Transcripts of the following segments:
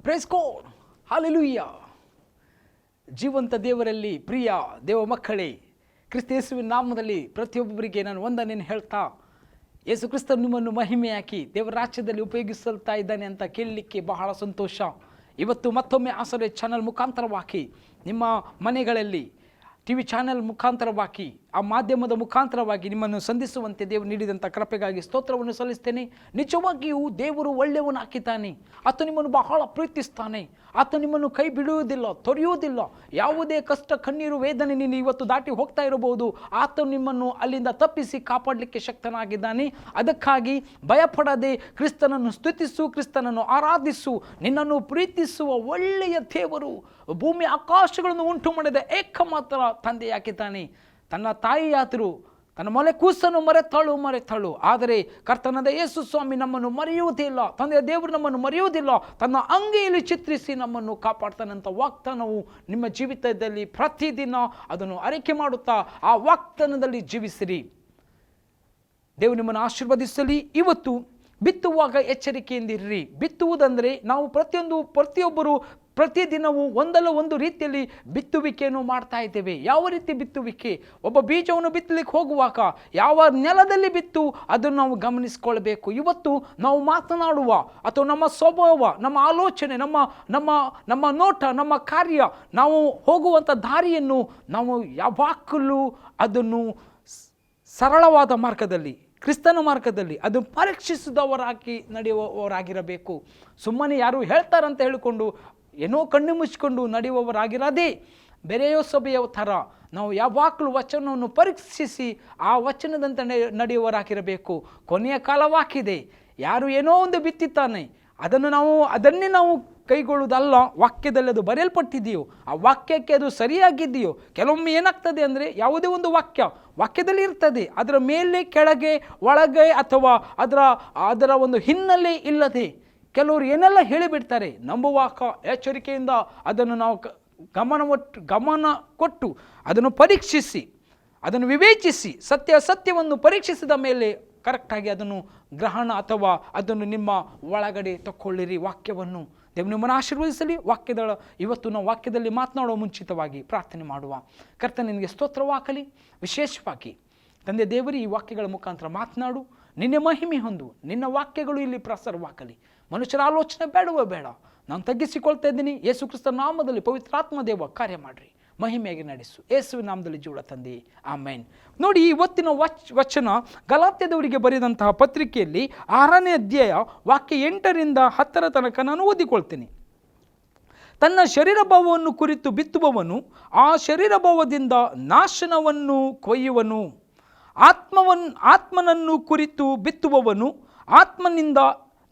Praise God, hallelujah. ಜೀವಂತ ದೇವರಲ್ಲಿ ಪ್ರಿಯ ದೇವ ಮಕ್ಕಳೇ, ಕ್ರಿಸ್ತ ಯೇಸುವಿನ ನಾಮದಲ್ಲಿ ಪ್ರತಿಯೊಬ್ಬರಿಗೆ ನಾನು ವಂದನೆಯನ್ನು ಹೇಳ್ತಾ, ಯೇಸು ಕ್ರಿಸ್ತ ನಿಮ್ಮನ್ನು ಮಹಿಮೆ ಹಾಕಿ ದೇವರ ರಾಜ್ಯದಲ್ಲಿ ಉಪಯೋಗಿಸ್ತಾ ಇದ್ದಾನೆ ಅಂತ ಕೇಳಲಿಕ್ಕೆ ಬಹಳ ಸಂತೋಷ. ಇವತ್ತು ಮತ್ತೊಮ್ಮೆ ಆಸರೆ ಚಾನಲ್ ಮುಖಾಂತರವಾಗಿ ನಿಮ್ಮ ಮನೆಗಳಲ್ಲಿ ಟಿವಿ ಚಾನೆಲ್ ಮುಖಾಂತರವಾಗಿ ಆ ಮಾಧ್ಯಮದ ಮುಖಾಂತರವಾಗಿ ನಿಮ್ಮನ್ನು ಸಂಧಿಸುವಂತೆ ದೇವರು ನೀಡಿದಂಥ ಕೃಪೆಗಾಗಿ ಸ್ತೋತ್ರವನ್ನು ಸಲ್ಲಿಸ್ತೇನೆ. ನಿಜವಾಗಿಯೂ ದೇವರು ಒಳ್ಳೆಯವನು ಹಾಕಿದ್ದಾನೆ. ಆತ ನಿಮ್ಮನ್ನು ಬಹಳ ಪ್ರೀತಿಸ್ತಾನೆ. ಆತ ನಿಮ್ಮನ್ನು ಕೈ ಬಿಡುವುದಿಲ್ಲ, ತೊರೆಯುವುದಿಲ್ಲ. ಯಾವುದೇ ಕಷ್ಟ, ಕಣ್ಣೀರು, ವೇದನೆ ನೀನು ಇವತ್ತು ದಾಟಿ ಹೋಗ್ತಾ ಇರಬಹುದು, ಆತ ನಿಮ್ಮನ್ನು ಅಲ್ಲಿಂದ ತಪ್ಪಿಸಿ ಕಾಪಾಡಲಿಕ್ಕೆ ಶಕ್ತನಾಗಿದ್ದಾನೆ. ಅದಕ್ಕಾಗಿ ಭಯಪಡದೆ ಕ್ರಿಸ್ತನನ್ನು ಸ್ತುತಿಸು, ಕ್ರಿಸ್ತನನ್ನು ಆರಾಧಿಸು. ನಿನ್ನನ್ನು ಪ್ರೀತಿಸುವ ಒಳ್ಳೆಯ ದೇವರು, ಭೂಮಿ ಆಕಾಶಗಳನ್ನು ಉಂಟು ಮಾಡಿದ ಏಕಮಾತ್ರ ತಂದೆಯಾಗಿದ್ದಾನೆ. ತನ್ನ ತಾಯಿಯಾದರೂ ತನ್ನ ಮೊಲೆ ಕೂಸನ್ನು ಮರೆತಳು. ಆದರೆ ಕರ್ತನಾದ ಯೇಸು ಸ್ವಾಮಿ ನಮ್ಮನ್ನು ಮರೆಯುವುದಿಲ್ಲ. ತಂದೆಯ ದೇವರು ನಮ್ಮನ್ನು ಮರೆಯುವುದಿಲ್ಲ. ತನ್ನ ಅಂಗೈಯಲ್ಲಿ ಚಿತ್ರಿಸಿ ನಮ್ಮನ್ನು ಕಾಪಾಡ್ತಾನಂತ ವಾಗ್ದಾನವು ನಿಮ್ಮ ಜೀವಿತದಲ್ಲಿ ಪ್ರತಿದಿನ ಅದನ್ನು ಅರಿಕೆ ಮಾಡುತ್ತಾ ಆ ವಾಗ್ದಾನದಲ್ಲಿ ಜೀವಿಸಿರಿ. ದೇವರು ನಿಮ್ಮನ್ನು ಆಶೀರ್ವದಿಸಲಿ. ಇವತ್ತು ಬಿತ್ತುವಾಗ ಎಚ್ಚರಿಕೆಯಿಂದಿರ್ರಿ. ಬಿತ್ತುವುದಂದರೆ ನಾವು ಪ್ರತಿಯೊಬ್ಬರು ಪ್ರತಿದಿನವೂ ಒಂದಲ್ಲ ಒಂದು ರೀತಿಯಲ್ಲಿ ಬಿತ್ತುವಿಕೆಯನ್ನು ಮಾಡ್ತಾ ಇದ್ದೇವೆ. ಯಾವ ರೀತಿ ಬಿತ್ತುವಿಕೆ? ಒಬ್ಬ ಬೀಜವನ್ನು ಬಿತ್ತಲಿಕ್ಕೆ ಹೋಗುವಾಗ ಯಾವ ನೆಲದಲ್ಲಿ ಬಿತ್ತು ಅದನ್ನು ನಾವು ಗಮನಿಸಿಕೊಳ್ಬೇಕು. ಇವತ್ತು ನಾವು ಮಾತನಾಡುವ ಅಥವಾ ನಮ್ಮ ಸ್ವಭಾವ, ನಮ್ಮ ಆಲೋಚನೆ, ನಮ್ಮ ನೋಟ, ನಮ್ಮ ಕಾರ್ಯ, ನಾವು ಹೋಗುವಂಥ ದಾರಿಯನ್ನು ನಾವು ಯಾವಾಗಲೂ ಅದನ್ನು ಸರಳವಾದ ಮಾರ್ಗದಲ್ಲಿ, ಕ್ರಿಸ್ತನ ಮಾರ್ಗದಲ್ಲಿ ಅದು ಪರೀಕ್ಷಿಸಿದವರಾಗಿ ನಡೆಯುವವರಾಗಿರಬೇಕು. ಸುಮ್ಮನೆ ಯಾರು ಹೇಳ್ತಾರಂತ ಹೇಳಿಕೊಂಡು ಏನೋ ಕಣ್ಣು ಮುಚ್ಚಿಕೊಂಡು ನಡೆಯುವವರಾಗಿರದೆ ಬೇರೆಯೋ ಸಭೆಯ ಥರ ನಾವು ಯಾವಾಗಲೂ ವಚನವನ್ನು ಪರೀಕ್ಷಿಸಿ ಆ ವಚನದಂತೆ ನಡೆಯುವವರಾಗಿರಬೇಕು. ಕೊನೆಯ ಕಾಲವಾಗಿದೆ. ಯಾರು ಏನೋ ಒಂದು ಬಿತ್ತಿತ್ತಾನೆ ಅದನ್ನೇ ನಾವು ಕೈಗೊಳ್ಳುವುದಲ್ಲ. ವಾಕ್ಯದಲ್ಲಿ ಅದು ಬರೆಯಲ್ಪಟ್ಟಿದೆಯೋ, ಆ ವಾಕ್ಯಕ್ಕೆ ಅದು ಸರಿಯಾಗಿದೆಯೋ. ಕೆಲವೊಮ್ಮೆ ಏನಾಗ್ತದೆ ಅಂದರೆ ಯಾವುದೇ ಒಂದು ವಾಕ್ಯದಲ್ಲಿ ಇರ್ತದೆ, ಅದರ ಮೇಲೆ ಕೆಳಗೆ ಒಳಗೆ ಅಥವಾ ಅದರ ಒಂದು ಹಿನ್ನೆಲೆ ಇಲ್ಲದೆ ಕೆಲವರು ಏನೆಲ್ಲ ಹೇಳಿಬಿಡ್ತಾರೆ. ನಂಬುವಾಗ ಎಚ್ಚರಿಕೆಯಿಂದ ಅದನ್ನು ನಾವು ಗಮನ ಕೊಟ್ಟು ಅದನ್ನು ಪರೀಕ್ಷಿಸಿ, ಅದನ್ನು ವಿವೇಚಿಸಿ, ಸತ್ಯವನ್ನು ಪರೀಕ್ಷಿಸಿದ ಮೇಲೆ ಕರೆಕ್ಟಾಗಿ ಅದನ್ನು ಗ್ರಹಣ ಅಥವಾ ಅದನ್ನು ನಿಮ್ಮ ಒಳಗಡೆ ತಕ್ಕೊಳ್ಳಿರಿ. ವಾಕ್ಯವನ್ನು ದೇವರು ನಿಮ್ಮನ್ನು ಆಶೀರ್ವದಿಸಲಿ. ಇವತ್ತು ನಾವು ವಾಕ್ಯದಲ್ಲಿ ಮಾತನಾಡುವ ಮುಂಚಿತವಾಗಿ ಪ್ರಾರ್ಥನೆ ಮಾಡುವ. ಕರ್ತನೇ, ನಿನಗೆ ಸ್ತೋತ್ರವಾಗಲಿ. ವಿಶೇಷವಾಗಿ ತಂದೆ ದೇವರೇ, ಈ ವಾಕ್ಯಗಳ ಮುಖಾಂತರ ಮಾತನಾಡು. ನಿನ್ನೆ ಮಹಿಮೆ ಹೊಂದು. ನಿನ್ನ ವಾಕ್ಯಗಳು ಇಲ್ಲಿ ಪ್ರಸಾರವಾಗಲಿ. ಮನುಷ್ಯರ ಆಲೋಚನೆ ಬೇಡ. ನಾನು ತಗ್ಗಿಸಿಕೊಳ್ತಾ ಇದ್ದೀನಿ. ಯೇಸು ಕ್ರಿಸ್ತ ನಾಮದಲ್ಲಿ ಪವಿತ್ರಾತ್ಮ ದೇವ ಕಾರ್ಯ ಮಾಡಿರಿ. ಮಹಿಮೆಯಾಗಿ ನಡೆಸು. ಯೇಸುವಿನ ನಾಮದಲ್ಲಿ ಜೀವ ತಂದೆ, ಆಮೇನ್. ನೋಡಿ, ಇವತ್ತಿನ ವಚನ ಗಲಾತ್ಯದವರಿಗೆ ಬರೆದಂತಹ ಪತ್ರಿಕೆಯಲ್ಲಿ 6ನೇ ಅಧ್ಯಾಯ ವಾಕ್ಯ 8ರಿಂದ 10 ತನಕ ನಾನು ಓದಿಕೊಳ್ತೀನಿ. ತನ್ನ ಶರೀರ ಭಾವವನ್ನು ಕುರಿತು ಬಿತ್ತುವವನು ಆ ಶರೀರ ಭಾವದಿಂದ ನಾಶನವನ್ನು ಕೊಯ್ಯುವನು. ಆತ್ಮನನ್ನು ಕುರಿತು ಬಿತ್ತುವವನು ಆತ್ಮನಿಂದ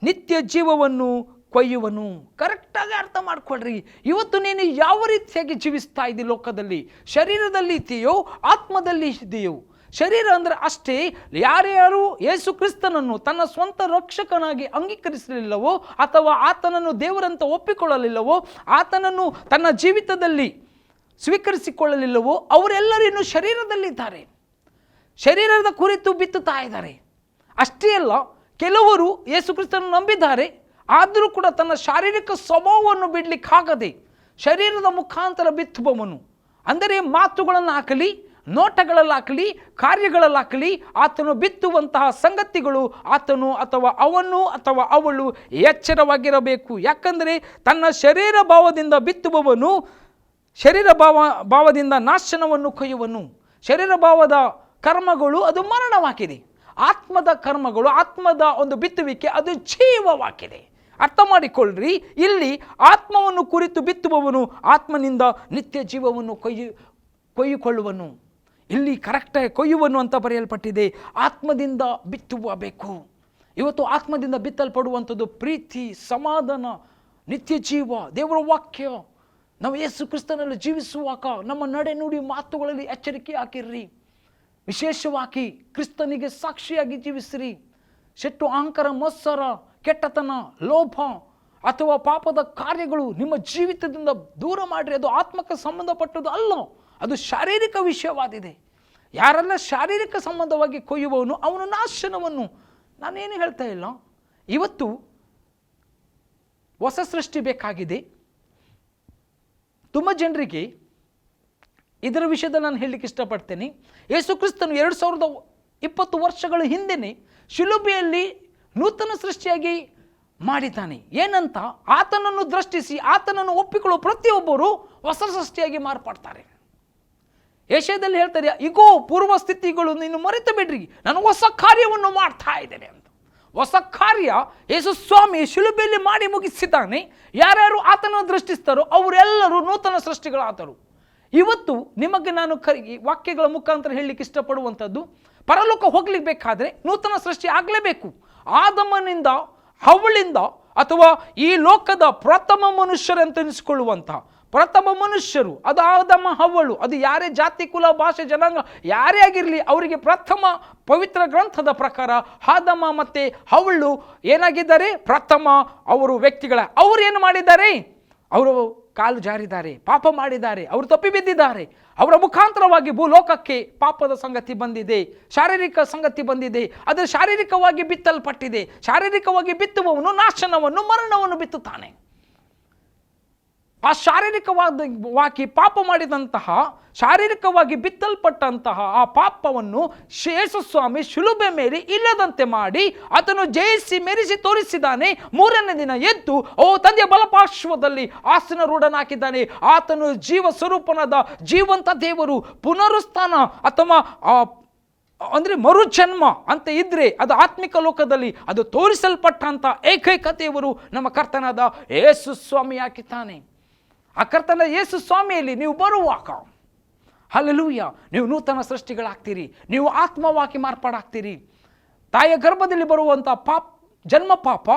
ನಿತ್ಯ ಜೀವವನ್ನು ಕೊಯ್ಯುವನು. ಕರೆಕ್ಟಾಗಿ ಅರ್ಥ ಮಾಡ್ಕೊಳ್ರಿ. ಇವತ್ತು ನೀನು ಯಾವ ರೀತಿಯಾಗಿ ಜೀವಿಸ್ತಾ ಇದ್ದೀ ಲೋಕದಲ್ಲಿ? ಶರೀರದಲ್ಲಿ ಇದೆಯೋ, ಆತ್ಮದಲ್ಲಿ ಇದೆಯೋ? ಶರೀರ ಅಂದರೆ ಅಷ್ಟೇ. ಯಾರ್ಯಾರು ಯೇಸು ಕ್ರಿಸ್ತನನ್ನು ತನ್ನ ಸ್ವಂತ ರಕ್ಷಕನಾಗಿ ಅಂಗೀಕರಿಸಲಿಲ್ಲವೋ ಅಥವಾ ಆತನನ್ನು ದೇವರಂತ ಒಪ್ಪಿಕೊಳ್ಳಲಿಲ್ಲವೋ, ಆತನನ್ನು ತನ್ನ ಜೀವಿತದಲ್ಲಿ ಸ್ವೀಕರಿಸಿಕೊಳ್ಳಲಿಲ್ಲವೋ ಅವರೆಲ್ಲರೂ ಇನ್ನೂ ಶರೀರದಲ್ಲಿದ್ದಾರೆ. ಶರೀರದ ಕುರಿತು ಬಿತ್ತುತ್ತಾ ಇದ್ದಾರೆ. ಅಷ್ಟೇ ಅಲ್ಲ, ಕೆಲವರು ಯೇಸು ಕ್ರಿಸ್ತನನ್ನು ನಂಬಿದ್ದಾರೆ, ಆದರೂ ಕೂಡ ತನ್ನ ಶಾರೀರಿಕ ಸ್ವಭಾವವನ್ನು ಬಿಡಲಿಕ್ಕಾಗದೆ ಶರೀರದ ಮುಖಾಂತರ ಬಿತ್ತುವವನು, ಅಂದರೆ ಮಾತುಗಳನ್ನು ಹಾಕಲಿ, ನೋಟಗಳಲ್ಲಾಗಲಿ, ಕಾರ್ಯಗಳಲ್ಲಾಗಲಿ ಆತನು ಬಿತ್ತುವಂತಹ ಸಂಗತಿಗಳು ಆತನು ಅಥವಾ ಅವಳು ಎಚ್ಚರವಾಗಿರಬೇಕು. ಯಾಕಂದರೆ ತನ್ನ ಶರೀರ ಭಾವದಿಂದ ಬಿತ್ತುವವನು ಶರೀರ ಭಾವದಿಂದ ನಾಶನವನ್ನು ಕೊಯ್ಯುವನು. ಶರೀರ ಭಾವದ ಕರ್ಮಗಳು ಅದು ಮರಣವಾಗಿದೆ. ಆತ್ಮದ ಕರ್ಮಗಳು, ಆತ್ಮದ ಒಂದು ಬಿತ್ತುವಿಕೆ ಅದು ಜೀವವಾಗಿದೆ. ಅರ್ಥ ಮಾಡಿಕೊಳ್ಳ್ರಿ. ಇಲ್ಲಿ ಆತ್ಮವನ್ನು ಕುರಿತು ಬಿತ್ತುವವನು ಆತ್ಮನಿಂದ ನಿತ್ಯ ಜೀವವನ್ನು ಕೊಯ್ಯುಕೊಳ್ಳುವನು. ಇಲ್ಲಿ ಕರೆಕ್ಟಾಗಿ ಕೊಯ್ಯುವನು ಅಂತ ಬರೆಯಲ್ಪಟ್ಟಿದೆ. ಆತ್ಮದಿಂದ ಬಿತ್ತುವಬೇಕು. ಇವತ್ತು ಆತ್ಮದಿಂದ ಬಿತ್ತಲ್ಪಡುವಂಥದ್ದು ಪ್ರೀತಿ, ಸಮಾಧಾನ, ನಿತ್ಯ ಜೀವ, ದೇವರ ವಾಕ್ಯ. ನಾವು ಯೇಸು ಕ್ರಿಸ್ತನಲ್ಲಿ ಜೀವಿಸುವಾಗ ನಮ್ಮ ನಡೆ ನುಡಿ ಮಾತುಗಳಲ್ಲಿ ಎಚ್ಚರಿಕೆ ಹಾಕಿರ್ರಿ. ವಿಶೇಷವಾಗಿ ಕ್ರಿಸ್ತನಿಗೆ ಸಾಕ್ಷಿಯಾಗಿ ಜೀವಿಸಿರಿ. ಸಿಟ್ಟು, ಅಹಂಕಾರ, ಮತ್ಸರ, ಕೆಟ್ಟತನ, ಲೋಭ ಅಥವಾ ಪಾಪದ ಕಾರ್ಯಗಳು ನಿಮ್ಮ ಜೀವಿತದಿಂದ ದೂರ ಮಾಡಿರಿ. ಅದು ಆತ್ಮಕ್ಕೆ ಸಂಬಂಧಪಟ್ಟದ್ದು ಅಲ್ಲ, ಅದು ಶಾರೀರಿಕ ವಿಷಯವಾದಿದೆ. ಯಾರೆಲ್ಲ ಶಾರೀರಿಕ ಸಂಬಂಧವಾಗಿ ಕೊಯ್ಯುವವನು ಅವನು ನಾಶನವನ್ನು. ನಾನೇನು ಹೇಳ್ತಾ ಇಲ್ಲ. ಇವತ್ತು ಹೊಸ ಸೃಷ್ಟಿ ಬೇಕಾಗಿದೆ. ತುಂಬ ಜನರಿಗೆ ಇದರ ವಿಷಯದಲ್ಲಿ ನಾನು ಹೇಳಲಿಕ್ಕೆ ಇಷ್ಟಪಡ್ತೇನೆ. ಯೇಸು ಕ್ರಿಸ್ತನು 2020 ವರ್ಷಗಳ ಹಿಂದೆಯೇ ಶಿಲುಬೆಯಲ್ಲಿ ನೂತನ ಸೃಷ್ಟಿಯಾಗಿ ಮಾಡಿದ್ದಾನೆ. ಏನಂತ? ಆತನನ್ನು ದೃಷ್ಟಿಸಿ ಆತನನ್ನು ಒಪ್ಪಿಕೊಳ್ಳುವ ಪ್ರತಿಯೊಬ್ಬರು ಹೊಸ ಸೃಷ್ಟಿಯಾಗಿ ಮಾರ್ಪಡ್ತಾರೆ. ಏಷ್ಯಾದಲ್ಲಿ ಹೇಳ್ತಾರೆ, ಈಗೋ ಪೂರ್ವ ಸ್ಥಿತಿಗಳು ನೀನು ಮರೆತು ಬಿಡ್ರಿ, ನಾನು ಹೊಸ ಕಾರ್ಯವನ್ನು ಮಾಡ್ತಾ ಇದ್ದೇನೆ ಅಂತ. ಹೊಸ ಕಾರ್ಯ ಯೇಸು ಸ್ವಾಮಿ ಶಿಲುಬೆಯಲ್ಲಿ ಮಾಡಿ ಮುಗಿಸಿದ್ದಾನೆ. ಯಾರ್ಯಾರು ಆತನನ್ನು ದೃಷ್ಟಿಸ್ತಾರೋ ಅವರೆಲ್ಲರೂ ನೂತನ ಸೃಷ್ಟಿಗಳಾದರು. ಇವತ್ತು ನಿಮಗೆ ನಾನು ವಾಕ್ಯಗಳ ಮುಖಾಂತರ ಹೇಳಲಿಕ್ಕೆ ಇಷ್ಟಪಡುವಂಥದ್ದು, ಪರಲೋಕ ಹೋಗ್ಲಿಕ್ಕೆ ಬೇಕಾದರೆ ನೂತನ ಸೃಷ್ಟಿ ಆಗಲೇಬೇಕು. ಆದಮನಿಂದ ಹವ್ವಳಿಂದ ಅಥವಾ ಈ ಲೋಕದ ಪ್ರಥಮ ಮನುಷ್ಯರೆಂತೆನಿಸಿಕೊಳ್ಳುವಂಥ ಪ್ರಥಮ ಮನುಷ್ಯರು, ಅದು ಆದಮ ಹವ್ವಳು, ಅದು ಯಾರೇ ಜಾತಿ ಕುಲ ಭಾಷೆ ಜನಾಂಗ ಯಾರೇ ಆಗಿರಲಿ, ಅವರಿಗೆ ಪ್ರಥಮ ಪವಿತ್ರ ಗ್ರಂಥದ ಪ್ರಕಾರ ಆದಮ ಮತ್ತು ಹವ್ವಳು ಏನಾಗಿದ್ದಾರೆ? ಪ್ರಥಮ ಅವರು ವ್ಯಕ್ತಿಗಳ. ಅವರು ಏನು ಮಾಡಿದ್ದಾರೆ? ಅವರು ಕಾಲು ಜಾರಿದ್ದಾರೆ, ಪಾಪ ಮಾಡಿದ್ದಾರೆ, ಅವರು ತಪ್ಪಿ ಬಿದ್ದಿದ್ದಾರೆ. ಅವರ ಮುಖಾಂತರವಾಗಿ ಭೂಲೋಕಕ್ಕೆ ಪಾಪದ ಸಂಗತಿ ಬಂದಿದೆ, ಶಾರೀರಿಕ ಸಂಗತಿ ಬಂದಿದೆ. ಅದು ಶಾರೀರಿಕವಾಗಿ ಬಿತ್ತಲ್ಪಟ್ಟಿದೆ. ಶಾರೀರಿಕವಾಗಿ ಬಿತ್ತುವವನು ನಾಶನವನ್ನು ಮರಣವನ್ನು ಬಿತ್ತುತ್ತಾನೆ. ಆ ಶಾರೀರಿಕವಾಗಿ ಪಾಪ ಮಾಡಿದಂತಹ ಶಾರೀರಿಕವಾಗಿ ಬಿತ್ತಲ್ಪಟ್ಟಂತಹ ಆ ಪಾಪವನ್ನು ಯೇಸು ಸ್ವಾಮಿ ಶಿಲುಬೆ ಮೇಲೆ ಇಲ್ಲದಂತೆ ಮಾಡಿ ಆತನು ಜಯಿಸಿ ಮೆರೆಸಿ ತೋರಿಸಿದ್ದಾನೆ. 3ನೇ ದಿನ ಎದ್ದು ತಂದೆಯ ಬಲಪಾರ್ಶ್ವದಲ್ಲಿ ಆಸೀನರೂಢನಾಗಿದ್ದಾನೆ. ಆತನು ಜೀವ ಸ್ವರೂಪನಾದ ಜೀವಂತ ದೇವರು. ಪುನರುತ್ಥಾನ ಅಥವಾ ಅಂದರೆ ಮರುಜನ್ಮ ಅಂತ ಇದ್ರೆ ಅದು ಆತ್ಮಿಕ ಲೋಕದಲ್ಲಿ ಅದು ತೋರಿಸಲ್ಪಟ್ಟಂಥ ಏಕೈಕ ದೇವರು ನಮ್ಮ ಕರ್ತನಾದ ಯೇಸು ಸ್ವಾಮಿ ಹಾಕಿದ್ದಾನೆ. ಆ ಕರ್ತನ ಯೇಸು ಸ್ವಾಮಿಯಲ್ಲಿ ನೀವು ಬರುವಾಗ ಹಲ್ಲೆಲೂಯಾ, ನೀವು ನೂತನ ಸೃಷ್ಟಿಗಳಾಗ್ತೀರಿ. ನೀವು ಆತ್ಮವಾಗಿ ಮಾರ್ಪಾಡಾಗ್ತೀರಿ. ತಾಯಿಯ ಗರ್ಭದಲ್ಲಿ ಬರುವಂಥ ಜನ್ಮ ಪಾಪ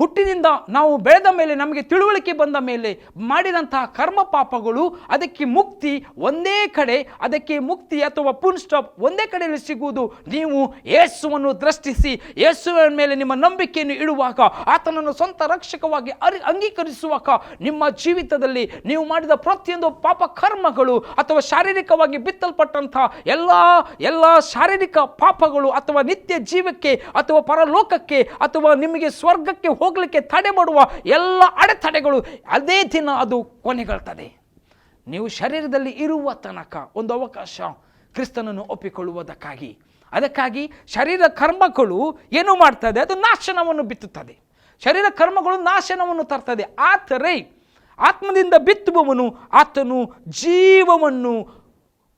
ಹುಟ್ಟಿನಿಂದ ನಾವು ಬೆಳೆದ ಮೇಲೆ ನಮಗೆ ತಿಳುವಳಿಕೆ ಬಂದ ಮೇಲೆ ಮಾಡಿದಂತಹ ಕರ್ಮ ಪಾಪಗಳು, ಅದಕ್ಕೆ ಮುಕ್ತಿ ಒಂದೇ ಕಡೆ, ಅದಕ್ಕೆ ಮುಕ್ತಿ ಅಥವಾ ಫುಲ್ ಸ್ಟಾಪ್ ಒಂದೇ ಕಡೆಯಲ್ಲಿ ಸಿಗುವುದು ನೀವು ಯೇಸುವನ್ನು ದೃಷ್ಟಿಸಿ ಯೇಸುವಿನ ಮೇಲೆ ನಿಮ್ಮ ನಂಬಿಕೆಯನ್ನು ಇಡುವಾಗ, ಆತನನ್ನು ಸ್ವಂತ ರಕ್ಷಕವಾಗಿ ಅಂಗೀಕರಿಸುವಾಗ ನಿಮ್ಮ ಜೀವಿತದಲ್ಲಿ ನೀವು ಮಾಡಿದ ಪ್ರತಿಯೊಂದು ಪಾಪ ಕರ್ಮಗಳು ಅಥವಾ ಶಾರೀರಿಕವಾಗಿ ಬಿತ್ತಲ್ಪಟ್ಟಂಥ ಎಲ್ಲ ಶಾರೀರಿಕ ಪಾಪಗಳು ಅಥವಾ ನಿತ್ಯ ಜೀವಕ್ಕೆ ಅಥವಾ ಪರಲೋಕಕ್ಕೆ ಅಥವಾ ನಿಮಗೆ ಸ್ವರ್ಗಕ್ಕೆ ಹೋಗಲಿಕ್ಕೆ ತಡೆ ಮಾಡುವ ಎಲ್ಲ ಅಡೆತಡೆಗಳು ಅದೇ ದಿನ ಅದು ಕೊನೆಗೊಳ್ತದೆ. ನೀವು ಶರೀರದಲ್ಲಿ ಇರುವ ತನಕ ಒಂದು ಅವಕಾಶ ಕ್ರಿಸ್ತನನ್ನು ಒಪ್ಪಿಕೊಳ್ಳುವುದಕ್ಕಾಗಿ. ಅದಕ್ಕಾಗಿ ಶರೀರ ಕರ್ಮಗಳು ಏನು ಮಾಡ್ತದೆ? ಅದು ನಾಶನವನ್ನು ಬಿತ್ತುತ್ತದೆ. ಶರೀರ ಕರ್ಮಗಳು ನಾಶನವನ್ನು ತರ್ತದೆ. ಆದರೆ ಆತ್ಮದಿಂದ ಬಿತ್ತುವವನು ಆತನು ಜೀವವನ್ನು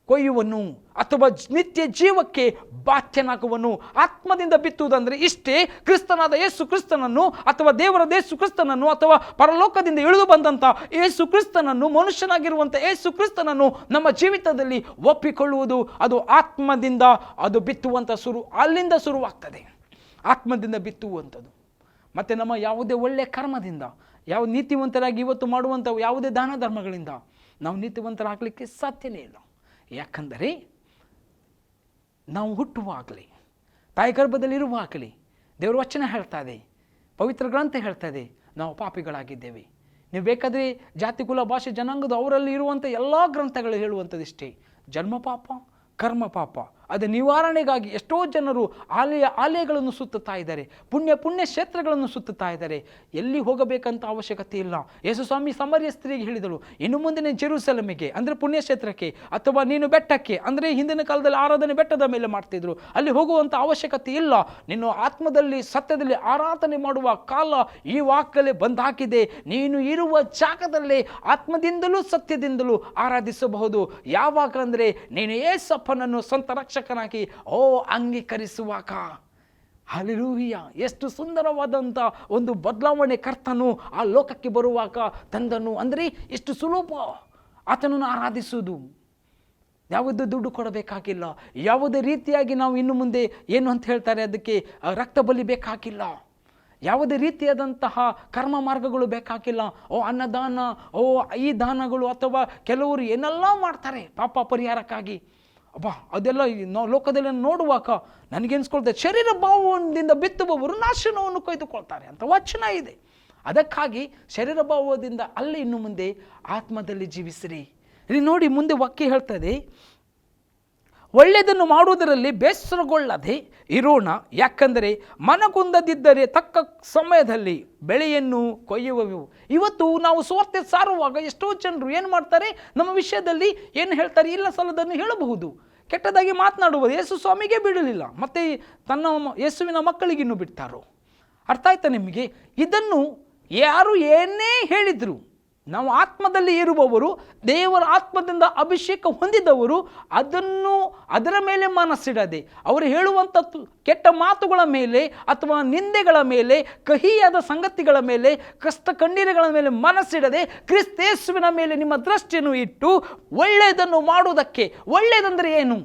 ಕೊಯ್ಯುವನು ಅಥವಾ ನಿತ್ಯ ಜೀವಕ್ಕೆ ಬಾಧ್ಯನಾಗುವನು. ಆತ್ಮದಿಂದ ಬಿತ್ತುವುದಂದರೆ ಇಷ್ಟೇ. ಕ್ರಿಸ್ತನಾದ ಯೇಸು ಕ್ರಿಸ್ತನನ್ನು ಅಥವಾ ದೇವರ ಯೇಸು ಕ್ರಿಸ್ತನನ್ನು ಅಥವಾ ಪರಲೋಕದಿಂದ ಇಳಿದು ಬಂದಂಥ ಯೇಸು ಕ್ರಿಸ್ತನನ್ನು, ಮನುಷ್ಯನಾಗಿರುವಂಥ ಯೇಸು ಕ್ರಿಸ್ತನನ್ನು ನಮ್ಮ ಜೀವಿತದಲ್ಲಿ ಒಪ್ಪಿಕೊಳ್ಳುವುದು ಅದು ಆತ್ಮದಿಂದ ಅದು ಬಿತ್ತುವಂಥ ಅಲ್ಲಿಂದ ಶುರುವಾಗ್ತದೆ. ಆತ್ಮದಿಂದ ಬಿತ್ತುವಂಥದ್ದು. ಮತ್ತು ನಮ್ಮ ಯಾವುದೇ ಒಳ್ಳೆಯ ಕರ್ಮದಿಂದ, ಯಾವ ನೀತಿವಂತರಾಗಿ ಇವತ್ತು ಮಾಡುವಂಥ ಯಾವುದೇ ದಾನ ಧರ್ಮಗಳಿಂದ ನಾವು ನೀತಿವಂತರಾಗಲಿಕ್ಕೆ ಸಾಧ್ಯನೇ ಇಲ್ಲ. ಯಾಕಂದರೆ ನಾವು ಹುಟ್ಟುವಾಗಲೇ, ತಾಯಿ ಗರ್ಭದಲ್ಲಿರುವಾಗಲೇ ದೇವರ ವಚನ ಹೇಳ್ತಾ ಇದೆ, ಪವಿತ್ರ ಗ್ರಂಥ ಹೇಳ್ತಾ ಇದೆ, ನಾವು ಪಾಪಿಗಳಾಗಿದ್ದೇವೆ. ನೀವು ಬೇಕಾದರೆ ಜಾತಿ ಕುಲ ಭಾಷೆ ಜನಾಂಗದ ಅವರಲ್ಲಿ ಇರುವಂಥ ಎಲ್ಲ ಗ್ರಂಥಗಳು ಹೇಳುವಂಥದ್ದಿಷ್ಟೇ. ಜನ್ಮ ಪಾಪ, ಕರ್ಮ ಪಾಪ, ಅದರ ನಿವಾರಣೆಗಾಗಿ ಎಷ್ಟೋ ಜನರು ಆಲಯಗಳನ್ನು ಸುತ್ತುತ್ತಾ ಇದ್ದಾರೆ, ಪುಣ್ಯ ಕ್ಷೇತ್ರಗಳನ್ನು ಸುತ್ತುತ್ತಾ ಇದ್ದಾರೆ. ಎಲ್ಲಿ ಹೋಗಬೇಕಂತ ಅವಶ್ಯಕತೆ ಇಲ್ಲ. ಯೇಸು ಸ್ವಾಮಿ ಸಮರ್ಯ ಸ್ತ್ರೀಗೆ ಹೇಳಿದಳು, ಇನ್ನು ಮುಂದೆ ಜೆರೂಸಲೇಮಿಗೆ ಅಂದರೆ ಪುಣ್ಯಕ್ಷೇತ್ರಕ್ಕೆ ಅಥವಾ ನೀನು ಬೆಟ್ಟಕ್ಕೆ, ಅಂದರೆ ಹಿಂದಿನ ಕಾಲದಲ್ಲಿ ಆರಾಧನೆ ಬೆಟ್ಟದ ಮೇಲೆ ಮಾಡ್ತಿದ್ರು, ಅಲ್ಲಿ ಹೋಗುವಂಥ ಅವಶ್ಯಕತೆ ಇಲ್ಲ. ನೀನು ಆತ್ಮದಲ್ಲಿ ಸತ್ಯದಲ್ಲಿ ಆರಾಧನೆ ಮಾಡುವ ಕಾಲ ಈವಾಗಲೇ ಬಂದಾಕಿದೆ. ನೀನು ಇರುವ ಜಾಗದಲ್ಲೇ ಆತ್ಮದಿಂದಲೂ ಸತ್ಯದಿಂದಲೂ ಆರಾಧಿಸಬಹುದು. ಯಾವಾಗ ಅಂದರೆ ನೀನು ಯೇಸಪ್ಪನನ್ನು ಸ್ವಂತ ರಕ್ಷಕನಾಗಿ ಅಂಗೀಕರಿಸುವಾಗ. ಹಲ್ಲೆಲೂಯಾ! ಎಷ್ಟು ಸುಂದರವಾದಂಥ ಒಂದು ಬದಲಾವಣೆ ಕರ್ತನು ಆ ಲೋಕಕ್ಕೆ ಬರುವಾಗ ತಂದನು. ಅಂದರೆ ಎಷ್ಟು ಸುಲಭ ಆತನನ್ನು ಆರಾಧಿಸುವುದು. ಯಾವುದೇ ದುಡ್ಡು ಕೊಡಬೇಕಾಗಿಲ್ಲ. ಯಾವುದೇ ರೀತಿಯಾಗಿ ನಾವು ಇನ್ನು ಮುಂದೆ ಏನು ಅಂತ ಹೇಳ್ತಾರೆ ಅದಕ್ಕೆ ರಕ್ತ ಬಲಿ ಬೇಕಾಗಿಲ್ಲ. ಯಾವುದೇ ರೀತಿಯಾದಂತಹ ಕರ್ಮ ಮಾರ್ಗಗಳು ಬೇಕಾಗಿಲ್ಲ. ಅನ್ನದಾನ, ಈ ದಾನಗಳು ಅಥವಾ ಕೆಲವರು ಏನೆಲ್ಲ ಮಾಡ್ತಾರೆ ಪಾಪ ಪರಿಹಾರಕ್ಕಾಗಿ. ಅದೆಲ್ಲ ನಾವು ಲೋಕದಲ್ಲಿ ನೋಡುವಾಗ ನನಗೆನ್ಸ್ಕೊಳ್ತೇವೆ, ಶರೀರ ಭಾವದಿಂದ ಬಿತ್ತುವವರು ನಾಶನವನ್ನು ಕೊಯ್ದುಕೊಳ್ತಾರೆ ಅಂತ ವಚನ ಇದೆ. ಅದಕ್ಕಾಗಿ ಶರೀರ ಭಾವದಿಂದ ಅಲ್ಲ, ಇನ್ನು ಮುಂದೆ ಆತ್ಮದಲ್ಲಿ ಜೀವಿಸಿರಿ. ಇಲ್ಲಿ ನೋಡಿ ಮುಂದೆ ವಾಕ್ಯ ಹೇಳ್ತದೆ, ಒಳ್ಳೆಯದನ್ನು ಮಾಡುವುದರಲ್ಲಿ ಬೇಸರಗೊಳ್ಳದೆ ಇರೋಣ, ಯಾಕಂದರೆ ಮನಗುಂದದಿದ್ದರೆ ತಕ್ಕ ಸಮಯದಲ್ಲಿ ಬೆಳೆಯನ್ನು ಕೊಯ್ಯುವೆವು. ಇವತ್ತು ನಾವು ಸುವಾರ್ತೆ ಸಾರುವಾಗ ಎಷ್ಟೋ ಜನರು ಏನು ಮಾಡ್ತಾರೆ, ನಮ್ಮ ವಿಷಯದಲ್ಲಿ ಏನು ಹೇಳ್ತಾರೆ, ಇಲ್ಲ ಸಲ್ಲದನ್ನು ಹೇಳಬಹುದು, ಕೆಟ್ಟದಾಗಿ ಮಾತನಾಡುವುದು. ಯೇಸು ಸ್ವಾಮಿಗೆ ಬಿಡಲಿಲ್ಲ, ಮತ್ತು ತನ್ನ ಯೇಸುವಿನ ಮಕ್ಕಳಿಗಿನ್ನೂ ಬಿಡ್ತಾರೋ. ಅರ್ಥ ಆಯ್ತಾ ನಿಮಗೆ? ಇದನ್ನು ಯಾರು ಏನೇ ಹೇಳಿದರು, ನಾವು ಆತ್ಮದಲ್ಲಿ ಇರುವವರು, ದೇವರ ಆತ್ಮದಿಂದ ಅಭಿಷೇಕ ಹೊಂದಿದವರು, ಅದರ ಮೇಲೆ ಮನಸ್ಸಿಡದೆ, ಅವರು ಹೇಳುವಂಥ ಕೆಟ್ಟ ಮಾತುಗಳ ಮೇಲೆ ಅಥವಾ ನಿಂದೆಗಳ ಮೇಲೆ, ಕಹಿಯಾದ ಸಂಗತಿಗಳ ಮೇಲೆ, ಕಷ್ಟ ಕಣ್ಣೀರುಗಳ ಮೇಲೆ ಮನಸ್ಸಿಡದೆ ಕ್ರಿಸ್ತೇಸುವಿನ ಮೇಲೆ ನಿಮ್ಮ ದೃಷ್ಟಿಯನ್ನು ಇಟ್ಟು ಒಳ್ಳೆಯದನ್ನು ಮಾಡುವುದಕ್ಕೆ. ಒಳ್ಳೆಯದಂದರೆ ಏನು?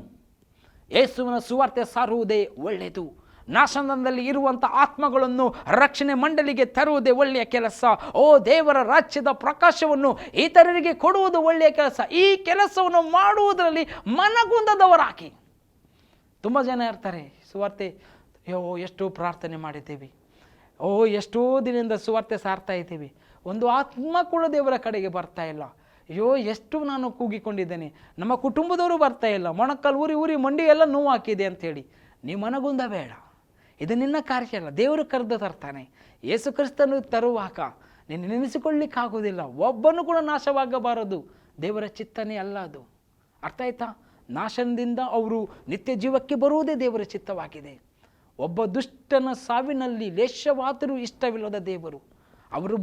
ಯೇಸುವಿನ ಸುವಾರ್ತೆ ಸಾರುವುದೇ ಒಳ್ಳೆಯದು. ನಾಶನದಲ್ಲಿ ಇರುವಂಥ ಆತ್ಮಗಳನ್ನು ರಕ್ಷಣೆ ಮಂಡಳಿಗೆ ತರುವುದೇ ಒಳ್ಳೆಯ ಕೆಲಸ. ಓ, ದೇವರ ರಾಜ್ಯದ ಪ್ರಕಾಶವನ್ನು ಇತರರಿಗೆ ಕೊಡುವುದು ಒಳ್ಳೆಯ ಕೆಲಸ. ಈ ಕೆಲಸವನ್ನು ಮಾಡುವುದರಲ್ಲಿ ಮನಗುಂದದವರಾಗಿ. ತುಂಬ ಜನ ಇರ್ತಾರೆ, ಸುವಾರ್ತೆ ಎಷ್ಟೋ ಪ್ರಾರ್ಥನೆ ಮಾಡಿದ್ದೇವೆ, ಎಷ್ಟೋ ದಿನದಿಂದ ಸುವಾರ್ತೆ ಸಾರ್ತಾ ಇದ್ದೀವಿ, ಒಂದು ಆತ್ಮ ಕೂಡ ದೇವರ ಕಡೆಗೆ ಬರ್ತಾ ಇಲ್ಲ. ಎಷ್ಟು ನಾನು ಕೂಗಿಕೊಂಡಿದ್ದೇನೆ, ನಮ್ಮ ಕುಟುಂಬದವರು ಬರ್ತಾ ಇಲ್ಲ, ಮೊಣಕಲ್ ಊರಿ ಮಂಡಿ ಎಲ್ಲ ನೋವು ಹಾಕಿದೆ ಅಂಥೇಳಿ. ನೀವು ಮನಗುಂದ ಬೇಡ, ಇದು ನಿನ್ನ ಕಾರ್ಯ ಅಲ್ಲ, ದೇವರು ಕರೆದು ತರ್ತಾನೆ. ಯೇಸು ಕ್ರಿಸ್ತನು ತರುವಾಗ ನೀನು ನೆನೆಸಿಕೊಳ್ಳಿಕ್ಕಾಗೋದಿಲ್ಲ. ಒಬ್ಬನು ಕೂಡ ನಾಶವಾಗಬಾರದು, ದೇವರ ಚಿತ್ತನೇ ಅಲ್ಲ ಅದು. ಅರ್ಥ ಆಯ್ತಾ? ನಾಶನದಿಂದ ಅವರು ನಿತ್ಯ ಜೀವಕ್ಕೆ ಬರುವುದೇ ದೇವರ ಚಿತ್ತವಾಗಿದೆ. ಒಬ್ಬ ದುಷ್ಟನ ಸಾವಿನಲ್ಲಿ ಲೇಷವಾದರೂ ಇಷ್ಟವಿಲ್ಲದ ದೇವರು, ಅವರು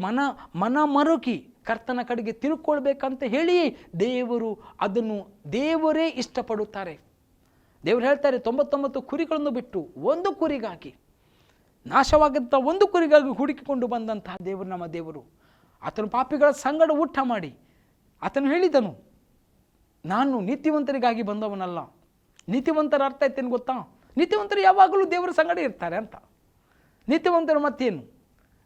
ಮನ ಮರುಗಿ ಕರ್ತನ ಕಡೆಗೆ ತಿರುಕೊಳ್ಬೇಕಂತ ಹೇಳಿ ಅದನ್ನು ದೇವರೇ ಇಷ್ಟಪಡುತ್ತಾರೆ. ದೇವರು ಹೇಳ್ತಾರೆ, 99 ಕುರಿಗಳನ್ನು ಬಿಟ್ಟು ಒಂದು ಕುರಿಗಾಗಿ, ನಾಶವಾಗಂಥ ಒಂದು ಕುರಿಗಾಗಿ ಹುಡುಕಿಕೊಂಡು ಬಂದಂತಹ ದೇವರು ನಮ್ಮ ದೇವರು. ಆತನು ಪಾಪಿಗಳ ಸಂಗಡ ಊಟ ಮಾಡಿ ಆತನು ಹೇಳಿದನು, ನಾನು ನೀತಿವಂತರಿಗಾಗಿ ಬಂದವನಲ್ಲ. ನೀತಿವಂತರ ಅರ್ಥ ಐತೇನು ಗೊತ್ತಾ? ನೀತಿವಂತರು ಯಾವಾಗಲೂ ದೇವರ ಸಂಗಡ ಇರ್ತಾರೆ ಅಂತ. ನೀತಿವಂತರು ಮತ್ತೇನು?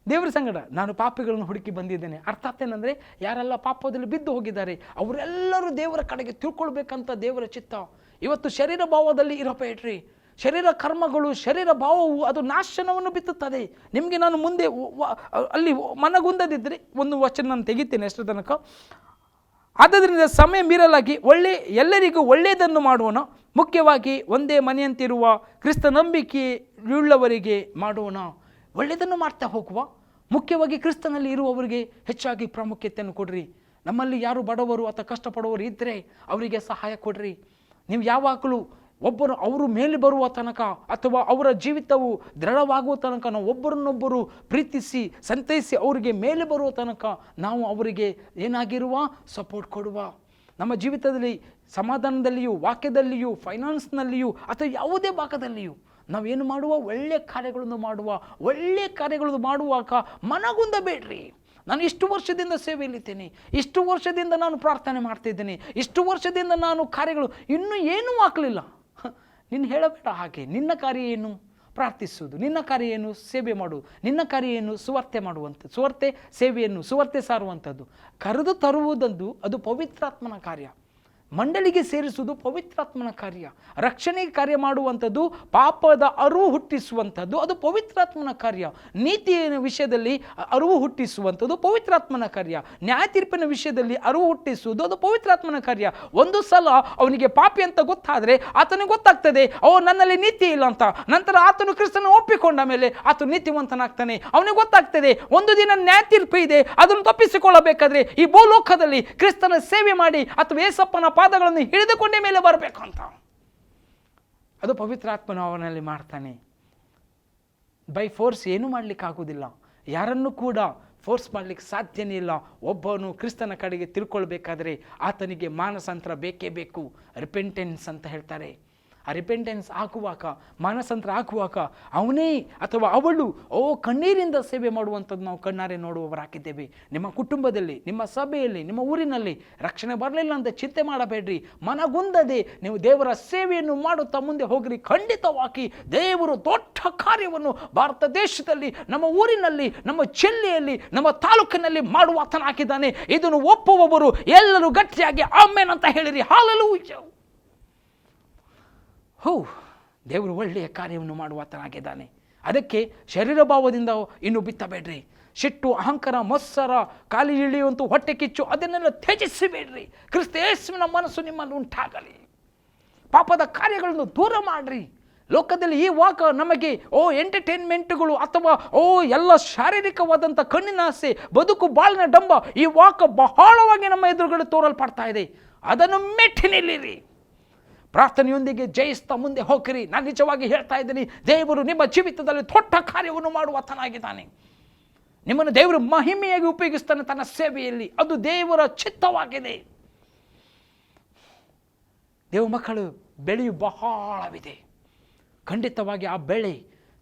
ದೇವರ ಸಂಗಡ. ನಾನು ಪಾಪಿಗಳನ್ನು ಹುಡುಕಿ ಬಂದಿದ್ದೇನೆ. ಅರ್ಥಾತ್ ಏನಂದರೆ, ಯಾರೆಲ್ಲ ಪಾಪದಲ್ಲಿ ಬಿದ್ದು ಹೋಗಿದ್ದಾರೆ ಅವರೆಲ್ಲರೂ ದೇವರ ಕಡೆಗೆ ತಿಳ್ಕೊಳ್ಬೇಕಂತ ದೇವರ ಚಿತ್ತ. ಇವತ್ತು ಶರೀರ ಭಾವದಲ್ಲಿ ಇರಬೇಡ್ರಿ. ಶರೀರ ಕರ್ಮಗಳು, ಶರೀರ ಭಾವವು ಅದು ನಾಶನವನ್ನು ಬಿತ್ತುತ್ತದೆ. ನಿಮಗೆ ನಾನು ಮುಂದೆ ಅಲ್ಲಿ ಮನಗುಂದದಿದ್ದರೆ ಒಂದು ವಚನ ನಾನು ತೆಗಿತೇನೆ ಅಷ್ಟರ ತನಕ. ಆದ್ದರಿಂದ ಸಮಯ ಮೀರಲಾಗಿ ಎಲ್ಲರಿಗೂ ಒಳ್ಳೆಯದನ್ನು ಮಾಡೋಣ, ಮುಖ್ಯವಾಗಿ ಒಂದೇ ಮನೆಯಂತಿರುವ ಕ್ರಿಸ್ತ ನಂಬಿಕೆಯುಳ್ಳವರಿಗೆ ಮಾಡೋಣ. ಒಳ್ಳೆಯದನ್ನು ಮಾಡ್ತಾ ಹೋಗುವ, ಮುಖ್ಯವಾಗಿ ಕ್ರಿಸ್ತನಲ್ಲಿ ಇರುವವರಿಗೆ ಹೆಚ್ಚಾಗಿ ಪ್ರಾಮುಖ್ಯತೆಯನ್ನು ಕೊಡ್ರಿ. ನಮ್ಮಲ್ಲಿ ಯಾರು ಬಡವರು ಅಥವಾ ಕಷ್ಟಪಡುವವರು ಇದ್ದರೆ ಅವರಿಗೆ ಸಹಾಯ ಕೊಡ್ರಿ. ನೀವು ಯಾವಾಗಲೂ ಅವರು ಮೇಲೆ ಬರುವ ತನಕ ಅಥವಾ ಅವರ ಜೀವಿತವು ದೃಢವಾಗುವ ತನಕ ನಾವು ಒಬ್ಬರನ್ನೊಬ್ಬರು ಪ್ರೀತಿಸಿ ಸಂತೈಸಿ ಅವರಿಗೆ ಮೇಲೆ ಬರುವ ತನಕ ನಾವು ಅವರಿಗೆ ಏನಾಗಿರುವ ಸಪೋರ್ಟ್ ಕೊಡುವ. ನಮ್ಮ ಜೀವಿತದಲ್ಲಿ ಸಮಾಧಾನದಲ್ಲಿಯೂ, ವಾಕ್ಯದಲ್ಲಿಯೂ, ಫೈನಾನ್ಸ್ನಲ್ಲಿಯೂ ಅಥವಾ ಯಾವುದೇ ಭಾಗದಲ್ಲಿಯೂ ನಾವೇನು ಮಾಡುವ, ಒಳ್ಳೆಯ ಕಾರ್ಯಗಳನ್ನು ಮಾಡುವಾಗ ಮನಗುಂದಬೇಡ್ರಿ. ನಾನು ಇಷ್ಟು ವರ್ಷದಿಂದ ಸೇವೆಯಲ್ಲಿದ್ದೇನೆ, ಇಷ್ಟು ವರ್ಷದಿಂದ ನಾನು ಪ್ರಾರ್ಥನೆ ಮಾಡ್ತಿದ್ದೇನೆ, ಇಷ್ಟು ವರ್ಷದಿಂದ ನಾನು ಕಾರ್ಯಗಳು ಇನ್ನೂ ಏನೂ ಆಗಲಿಲ್ಲ. ನೀನು ಹೇಳಬೇಡ ಹಾಗೆ. ನಿನ್ನ ಕಾರ್ಯ ಏನು? ಪ್ರಾರ್ಥಿಸುವುದು. ನಿನ್ನ ಕಾರ್ಯ ಏನು? ಸೇವೆ ಮಾಡುವುದು. ನಿನ್ನ ಕಾರ್ಯ ಏನು? ಸುವಾರ್ತೆ ಮಾಡುವಂಥದ್ದು, ಸುವಾರ್ತೆ ಸಾರುವಂಥದ್ದು. ಕರೆದು ತರುವುದಂದು ಅದು ಪವಿತ್ರಾತ್ಮನ ಕಾರ್ಯ. ಮಂಡಳಿಗೆ ಸೇರಿಸುವುದು ಪವಿತ್ರಾತ್ಮನ ಕಾರ್ಯ. ರಕ್ಷಣೆಗೆ ಕಾರ್ಯ ಮಾಡುವಂಥದ್ದು, ಪಾಪದ ಅರಿವು ಹುಟ್ಟಿಸುವಂಥದ್ದು ಅದು ಪವಿತ್ರಾತ್ಮನ ಕಾರ್ಯ. ನೀತಿಯ ವಿಷಯದಲ್ಲಿ ಅರಿವು ಹುಟ್ಟಿಸುವಂಥದ್ದು ಪವಿತ್ರಾತ್ಮನ ಕಾರ್ಯ. ನ್ಯಾಯ ತೀರ್ಪಿನ ವಿಷಯದಲ್ಲಿ ಅರಿವು ಹುಟ್ಟಿಸುವುದು ಅದು ಪವಿತ್ರಾತ್ಮನ ಕಾರ್ಯ. ಒಂದು ಸಲ ಅವನಿಗೆ ಪಾಪಿ ಅಂತ ಗೊತ್ತಾದರೆ ಆತನಿಗೆ ಗೊತ್ತಾಗ್ತದೆ, ನನ್ನಲ್ಲಿ ನೀತಿ ಇಲ್ಲ ಅಂತ. ನಂತರ ಆತನು ಕ್ರಿಸ್ತನ ಒಪ್ಪಿಕೊಂಡ ಮೇಲೆ ಆತನು ನೀತಿವಂತನಾಗ್ತಾನೆ. ಅವನಿಗೆ ಗೊತ್ತಾಗ್ತದೆ, ಒಂದು ದಿನ ನ್ಯಾಯ ತೀರ್ಪು ಇದೆ, ಅದನ್ನು ತಪ್ಪಿಸಿಕೊಳ್ಳಬೇಕಾದ್ರೆ ಈ ಭೂಲೋಕದಲ್ಲಿ ಕ್ರಿಸ್ತನ ಸೇವೆ ಮಾಡಿ ಅಥವಾ ಯೇಸಪ್ಪನ ಪಾದಗಳನ್ನು ಹಿಡಿದುಕೊಂಡೇ ಮೇಲೆ ಬರಬೇಕು ಅಂತ. ಅದು ಪವಿತ್ರಾತ್ಮನು ಅವನಲ್ಲಿ ಮಾಡ್ತಾನೆ. ಬೈ ಫೋರ್ಸ್ ಏನೂ ಮಾಡಲಿಕ್ಕಾಗೋದಿಲ್ಲ. ಯಾರನ್ನು ಕೂಡ ಫೋರ್ಸ್ ಮಾಡಲಿಕ್ಕೆ ಸಾಧ್ಯನೇ ಇಲ್ಲ. ಒಬ್ಬನು ಕ್ರಿಸ್ತನ ಕಡೆಗೆ ತಿಳ್ಕೊಳ್ಬೇಕಾದ್ರೆ ಆತನಿಗೆ ಮಾನಸಾಂತರ ಬೇಕೇ ಬೇಕು. ರಿಪೆಂಟೆನ್ಸ್ ಅಂತ ಹೇಳ್ತಾರೆ. ಆ ರಿಪೆಂಟೆನ್ಸ್ ಆಗುವಾಗ, ಮಾನಸಾಂತರ ಆಗುವಾಗ ಅವನೇ ಅಥವಾ ಅವಳು ಕಣ್ಣೀರಿಂದ ಸೇವೆ ಮಾಡುವಂಥದ್ದು ನಾವು ಕಣ್ಣಾರೆ ನೋಡುವವರಾಗಿದ್ದೇವೆ. ನಿಮ್ಮ ಕುಟುಂಬದಲ್ಲಿ, ನಿಮ್ಮ ಸಭೆಯಲ್ಲಿ, ನಿಮ್ಮ ಊರಿನಲ್ಲಿ ರಕ್ಷಣೆ ಬರಲಿಲ್ಲ ಅಂತ ಚಿಂತೆ ಮಾಡಬೇಡ್ರಿ. ಮನಗುಂದದೆ ನೀವು ದೇವರ ಸೇವೆಯನ್ನು ಮಾಡುತ್ತಾ ಮುಂದೆ ಹೋಗ್ರಿ. ಖಂಡಿತವಾಗಿ ದೇವರು ದೊಡ್ಡ ಕಾರ್ಯವನ್ನು ಭಾರತ ದೇಶದಲ್ಲಿ, ನಮ್ಮ ಊರಿನಲ್ಲಿ, ನಮ್ಮ ಜಿಲ್ಲೆಯಲ್ಲಿ, ನಮ್ಮ ತಾಲೂಕಿನಲ್ಲಿ ಮಾಡುವಾತನಾಗಿದ್ದಾನೆ. ಇದನ್ನು ಒಪ್ಪುವವರು ಎಲ್ಲರೂ ಗಟ್ಟಿಯಾಗಿ ಆಮೆನ್ ಅಂತ ಹೇಳಿರಿ. ಹಾಲೆಲೂಯಾ. ದೇವರು ಒಳ್ಳೆಯ ಕಾರ್ಯವನ್ನು ಮಾಡುವಾತನಾಗಿದ್ದಾನೆ. ಅದಕ್ಕೆ ಶರೀರ ಭಾವದಿಂದ ಇನ್ನು ಬಿತ್ತಬೇಡ್ರಿ. ಸಿಟ್ಟು, ಅಹಂಕಾರ, ಮತ್ಸರ, ಕಾಲಿ ಇಳಿಯುವಂಥ ಹೊಟ್ಟೆ ಕಿಚ್ಚು ಅದನ್ನೆಲ್ಲ ತ್ಯಜಿಸಬೇಡ್ರಿ. ಕ್ರಿಸ್ತ ಯೇಸುವಿನ ಮನಸ್ಸು ನಿಮ್ಮಲ್ಲಿ ಉಂಟಾಗಲಿ. ಪಾಪದ ಕಾರ್ಯಗಳನ್ನು ದೂರ ಮಾಡಿರಿ. ಲೋಕದಲ್ಲಿ ಈ ವಾಕ್ ನಮಗೆ ಎಂಟರ್ಟೈನ್ಮೆಂಟ್ಗಳು ಅಥವಾ ಎಲ್ಲ ಶಾರೀರಿಕವಾದಂಥ ಕಣ್ಣಿನ ಆಸೆ, ಬದುಕು ಬಾಳಿನ ಡಂಬ, ಈ ವಾಕ್ ಬಹಳವಾಗಿ ನಮ್ಮ ಎದುರುಗಡೆ ತೋರಲ್ಪಡ್ತಾ ಇದೆ. ಅದನ್ನು ಮೆಟ್ಟಿ ನಿಲ್ಲಿರಿ. ಪ್ರಾರ್ಥನೆಯೊಂದಿಗೆ ಜಯಿಸ್ತಾ ಮುಂದೆ ಹೋಗಿರಿ. ನಾನು ನಿಜವಾಗಿ ಹೇಳ್ತಾ ಇದ್ದೀನಿ, ದೇವರು ನಿಮ್ಮ ಜೀವಿತದಲ್ಲಿ ದೊಡ್ಡ ಕಾರ್ಯವನ್ನು ಮಾಡುವತನಾಗಿದ್ದಾನೆ. ನಿಮ್ಮನ್ನು ದೇವರು ಮಹಿಮೆಯಾಗಿ ಉಪಯೋಗಿಸ್ತಾನೆ ತನ್ನ ಸೇವೆಯಲ್ಲಿ. ಅದು ದೇವರ ಚಿತ್ತವಾಗಿದೆ. ದೇವ ಮಕ್ಕಳು, ಬೆಳೆಯು ಬಹಳವಿದೆ. ಖಂಡಿತವಾಗಿ ಆ ಬೆಳೆ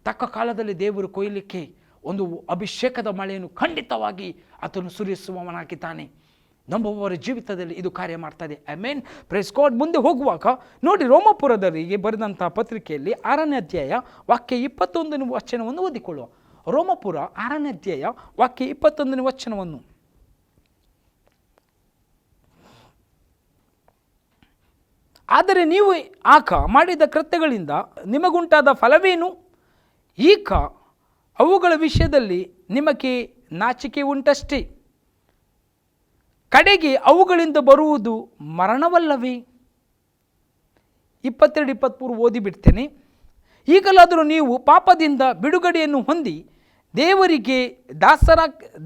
ತಕ್ಕ ಕಾಲದಲ್ಲಿ ದೇವರು ಕೊಯ್ಲಿಕ್ಕೆ ಒಂದು ಅಭಿಷೇಕದ ಮಳೆಯನ್ನು ಖಂಡಿತವಾಗಿ ಆತನು ಸುರಿಸುವವನಾಗಿದ್ದಾನೆ. ನಂಬುವವರ ಜೀವಿತದಲ್ಲಿ ಇದು ಕಾರ್ಯ ಮಾಡ್ತದೆ. ಆಮೆನ್. Praise God. ಮುಂದೆ ಹೋಗುವಾಗ ನೋಡಿ, ರೋಮಪುರದವರಿಗೆ ಬರೆದಂಥ ಪತ್ರಿಕೆಯಲ್ಲಿ 6ನೇ ಅಧ್ಯಾಯ ವಾಕ್ಯ 21ನೇ ವಚನವನ್ನು ಓದಿಕೊಳ್ಳುವ. ರೋಮಪುರ 6ನೇ ಅಧ್ಯಾಯ ವಾಕ್ಯ 21ನೇ ವಚನವನ್ನು. ಆದರೆ ನೀವು ಆಕ ಮಾಡಿದ ಕೃತ್ಯಗಳಿಂದ ನಿಮಗುಂಟಾದ ಫಲವೇನು? ಈಕ ಅವುಗಳ ವಿಷಯದಲ್ಲಿ ನಿಮಗೆ ನಾಚಿಕೆ ಉಂಟಷ್ಟೇ, ಕಡೆಗೆ ಅವುಗಳಿಂದ ಬರುವುದು ಮರಣವಲ್ಲವೇ? 22-23 ಓದಿಬಿಡ್ತೇನೆ. ಈಗಲಾದರೂ ನೀವು ಪಾಪದಿಂದ ಬಿಡುಗಡೆಯನ್ನು ಹೊಂದಿ ದೇವರಿಗೆ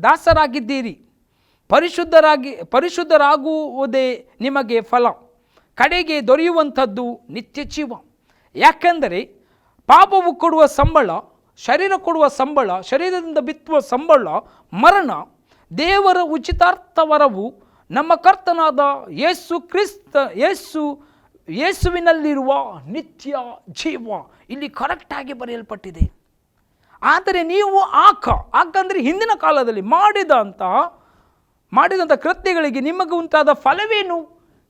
ದಾಸರಾಗಿದ್ದೀರಿ. ಪರಿಶುದ್ಧರಾಗುವುದೇ ನಿಮಗೆ ಫಲ, ಕಡೆಗೆ ದೊರೆಯುವಂಥದ್ದು ನಿತ್ಯ ಜೀವ. ಯಾಕೆಂದರೆ ಪಾಪವು ಕೊಡುವ ಸಂಬಳ, ಶರೀರ ಕೊಡುವ ಸಂಬಳ, ಶರೀರದಿಂದ ಬಿತ್ತುವ ಸಂಬಳ ಮರಣ. ದೇವರ ಉಚಿತಾರ್ಥವರವು ನಮ್ಮ ಕರ್ತನಾದ ಯೇಸುವಿನಲ್ಲಿರುವ ನಿತ್ಯ ಜೀವ. ಇಲ್ಲಿ ಕರೆಕ್ಟಾಗಿ ಬರೆಯಲ್ಪಟ್ಟಿದೆ. ಆದರೆ ನೀವು ಆಕಂದರೆ ಹಿಂದಿನ ಕಾಲದಲ್ಲಿ ಮಾಡಿದಂಥ ಕೃತ್ಯಗಳಿಗೆ ನಿಮಗೆ ಉಂಟಾದ ಫಲವೇನು?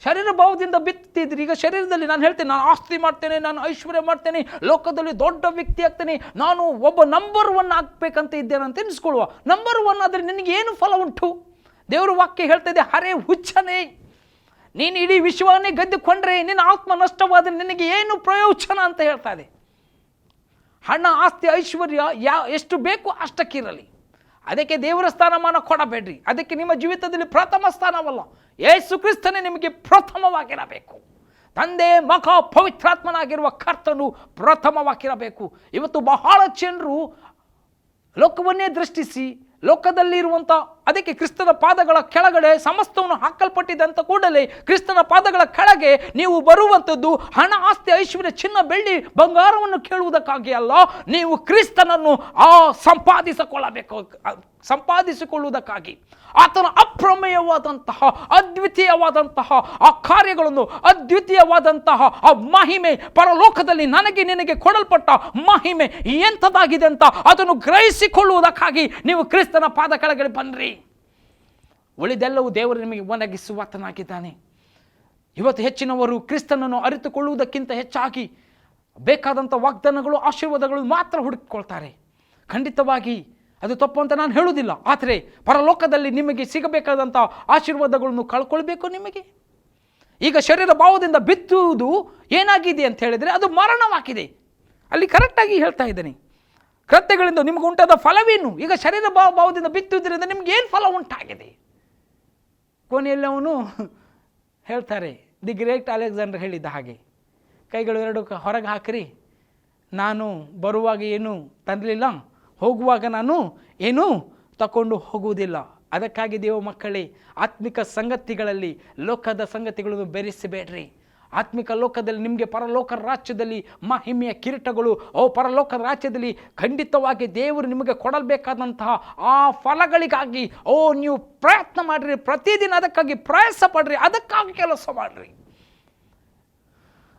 ಶರೀರ ಭಾವದಿಂದ ಬಿತ್ತಿದ್ರಿ. ಈಗ ಶರೀರದಲ್ಲಿ ನಾನು ಹೇಳ್ತೇನೆ, ನಾನು ಆಸ್ತಿ ಮಾಡ್ತೇನೆ, ನಾನು ಐಶ್ವರ್ಯ ಮಾಡ್ತೇನೆ, ಲೋಕದಲ್ಲಿ ದೊಡ್ಡ ವ್ಯಕ್ತಿ ಆಗ್ತೇನೆ, ನಾನು ಒಬ್ಬ ನಂಬರ್ 1 ಆಗಬೇಕಂತ ಇದ್ದೇನೆ ಅಂತ ಎನಿಸ್ಕೊಳ್ಳುವ. ನಂಬರ್ 1 ಆದರೆ ನಿನಗೆ ಏನು ಫಲ ಉಂಟು? ದೇವರ ವಾಕ್ಯ ಹೇಳ್ತಾ ಇದೆ, ಹರೇ ಹುಚ್ಚನೇ, ನೀನು ಇಡೀ ವಿಶ್ವವನ್ನೇ ಗೆದ್ದುಕೊಂಡ್ರೆ ನಿನ್ನ ಆತ್ಮ ನಷ್ಟವಾದರೆ ನಿನಗೆ ಏನು ಪ್ರಯೋಜನ ಅಂತ ಹೇಳ್ತಾ ಇದೆ. ಹಣ, ಆಸ್ತಿ, ಐಶ್ವರ್ಯ ಎಷ್ಟು ಬೇಕು ಅಷ್ಟಕ್ಕಿರಲಿ. ಅದಕ್ಕೆ ದೇವರ ಸ್ಥಾನಮಾನ ಕೊಡಬೇಡ್ರಿ. ಅದಕ್ಕೆ ನಿಮ್ಮ ಜೀವಿತದಲ್ಲಿ ಪ್ರಥಮ ಸ್ಥಾನವಲ್ಲ, ಯೇಸು ಕ್ರಿಸ್ತನೇ ನಿಮಗೆ ಪ್ರಥಮವಾಗಿರಬೇಕು. ತಂದೆ, ಮಗ, ಪವಿತ್ರಾತ್ಮನಾಗಿರುವ ಕರ್ತನು ಪ್ರಥಮವಾಗಿರಬೇಕು. ಇವತ್ತು ಬಹಳ ಜನರು ಲೋಕವನ್ನೇ ದೃಷ್ಟಿಸಿ ಲೋಕದಲ್ಲಿರುವಂಥ, ಅದಕ್ಕೆ ಕ್ರಿಸ್ತನ ಪಾದಗಳ ಕೆಳಗಡೆ ಸಮಸ್ತವನ್ನು ಹಾಕಲ್ಪಟ್ಟಿದೆ ಅಂತ ಕೂಡಲೇ ಕ್ರಿಸ್ತನ ಪಾದಗಳ ಕೆಳಗೆ ನೀವು ಬರುವಂಥದ್ದು ಹಣ, ಆಸ್ತಿ, ಐಶ್ವರ್ಯ, ಚಿನ್ನ, ಬೆಳ್ಳಿ, ಬಂಗಾರವನ್ನು ಕೇಳುವುದಕ್ಕಾಗಿ ಅಲ್ಲ, ನೀವು ಕ್ರಿಸ್ತನನ್ನು ಸಂಪಾದಿಸಿಕೊಳ್ಳುವುದಕ್ಕಾಗಿ. ಆತನ ಅಪ್ರಮೇಯವಾದಂತಹ, ಅದ್ವಿತೀಯವಾದಂತಹ ಆ ಕಾರ್ಯಗಳನ್ನು, ಅದ್ವಿತೀಯವಾದಂತಹ ಆ ಮಹಿಮೆ, ಪರಲೋಕದಲ್ಲಿ ನನಗೆ ನಿನಗೆ ಕೊಡಲ್ಪಟ್ಟ ಮಹಿಮೆ ಎಂಥದ್ದಾಗಿದೆ ಅಂತ ಅದನ್ನು ಗ್ರಹಿಸಿಕೊಳ್ಳುವುದಕ್ಕಾಗಿ ನೀವು ಕ್ರಿಸ್ತನ ಪಾದ ಕೆಳಗಡೆ ಬನ್ನಿರಿ. ಉಳಿದೆಲ್ಲವೂ ದೇವರು ನಿಮಗೆ ಒದಗಿಸುವಾತನಾಗಿದ್ದಾನೆ. ಇವತ್ತು ಹೆಚ್ಚಿನವರು ಕ್ರಿಸ್ತನನ್ನು ಅರಿತುಕೊಳ್ಳುವುದಕ್ಕಿಂತ ಹೆಚ್ಚಾಗಿ ಬೇಕಾದಂಥ ವಾಗ್ದಾನಗಳು, ಆಶೀರ್ವಾದಗಳು ಮಾತ್ರ ಹುಡುಕಿಕೊಳ್ತಾರೆ. ಖಂಡಿತವಾಗಿ ಅದು ತಪ್ಪು ಅಂತ ನಾನು ಹೇಳುವುದಿಲ್ಲ. ಆದರೆ ಪರಲೋಕದಲ್ಲಿ ನಿಮಗೆ ಸಿಗಬೇಕಾದಂಥ ಆಶೀರ್ವಾದಗಳನ್ನು ಕಳ್ಕೊಳ್ಬೇಕು. ನಿಮಗೆ ಈಗ ಶರೀರ ಭಾವದಿಂದ ಬಿತ್ತುವುದು ಏನಾಗಿದೆ ಅಂತ ಹೇಳಿದರೆ ಅದು ಮರಣವಾಗಿದೆ. ಅಲ್ಲಿ ಕರೆಕ್ಟಾಗಿ ಹೇಳ್ತಾ ಇದ್ದೇನೆ. ಕೃತ್ಯಗಳಿಂದ ನಿಮಗೆ ಉಂಟಾದ ಫಲವೇನು? ಈಗ ಶರೀರ ಭಾವದಿಂದ ಬಿತ್ತುವುದರಿಂದ ನಿಮ್ಗೆ ಏನು ಫಲ ಉಂಟಾಗಿದೆ? ಕೊನೆಯಲ್ಲಿ ಅವನು ಹೇಳ್ತಾರೆ, ದಿ ಗ್ರೇಟ್ ಅಲೆಕ್ಸಾಂಡರ್ ಹೇಳಿದ್ದ ಹಾಗೆ, ಕೈಗಳು 2 ಹೊರಗೆ ಹಾಕಿರಿ, ನಾನು ಬರುವಾಗ ಏನು ತಂದಲಿಲ್ಲ, ಹೋಗುವಾಗ ನಾನು ಏನೂ ತಗೊಂಡು ಹೋಗುವುದಿಲ್ಲ. ಅದಕ್ಕಾಗಿ ದೇವ ಮಕ್ಕಳೇ, ಆತ್ಮಿಕ ಸಂಗತಿಗಳಲ್ಲಿ ಲೋಕದ ಸಂಗತಿಗಳನ್ನು ಬೆರೆಸಬೇಡ್ರಿ. ಆತ್ಮಿಕ ಲೋಕದಲ್ಲಿ ನಿಮಗೆ ಪರಲೋಕ ರಾಜ್ಯದಲ್ಲಿ ಮಹಿಮೆಯ ಕಿರೀಟಗಳು, ಪರಲೋಕದ ರಾಜ್ಯದಲ್ಲಿ ಖಂಡಿತವಾಗಿ ದೇವರು ನಿಮಗೆ ಕೊಡಬೇಕಾದಂತಹ ಆ ಫಲಗಳಿಗಾಗಿ ನೀವು ಪ್ರಯತ್ನ ಮಾಡಿರಿ. ಪ್ರತಿದಿನ ಅದಕ್ಕಾಗಿ ಪ್ರಯಾಸ ಪಡ್ರಿ, ಅದಕ್ಕಾಗಿ ಕೆಲಸ ಮಾಡಿರಿ.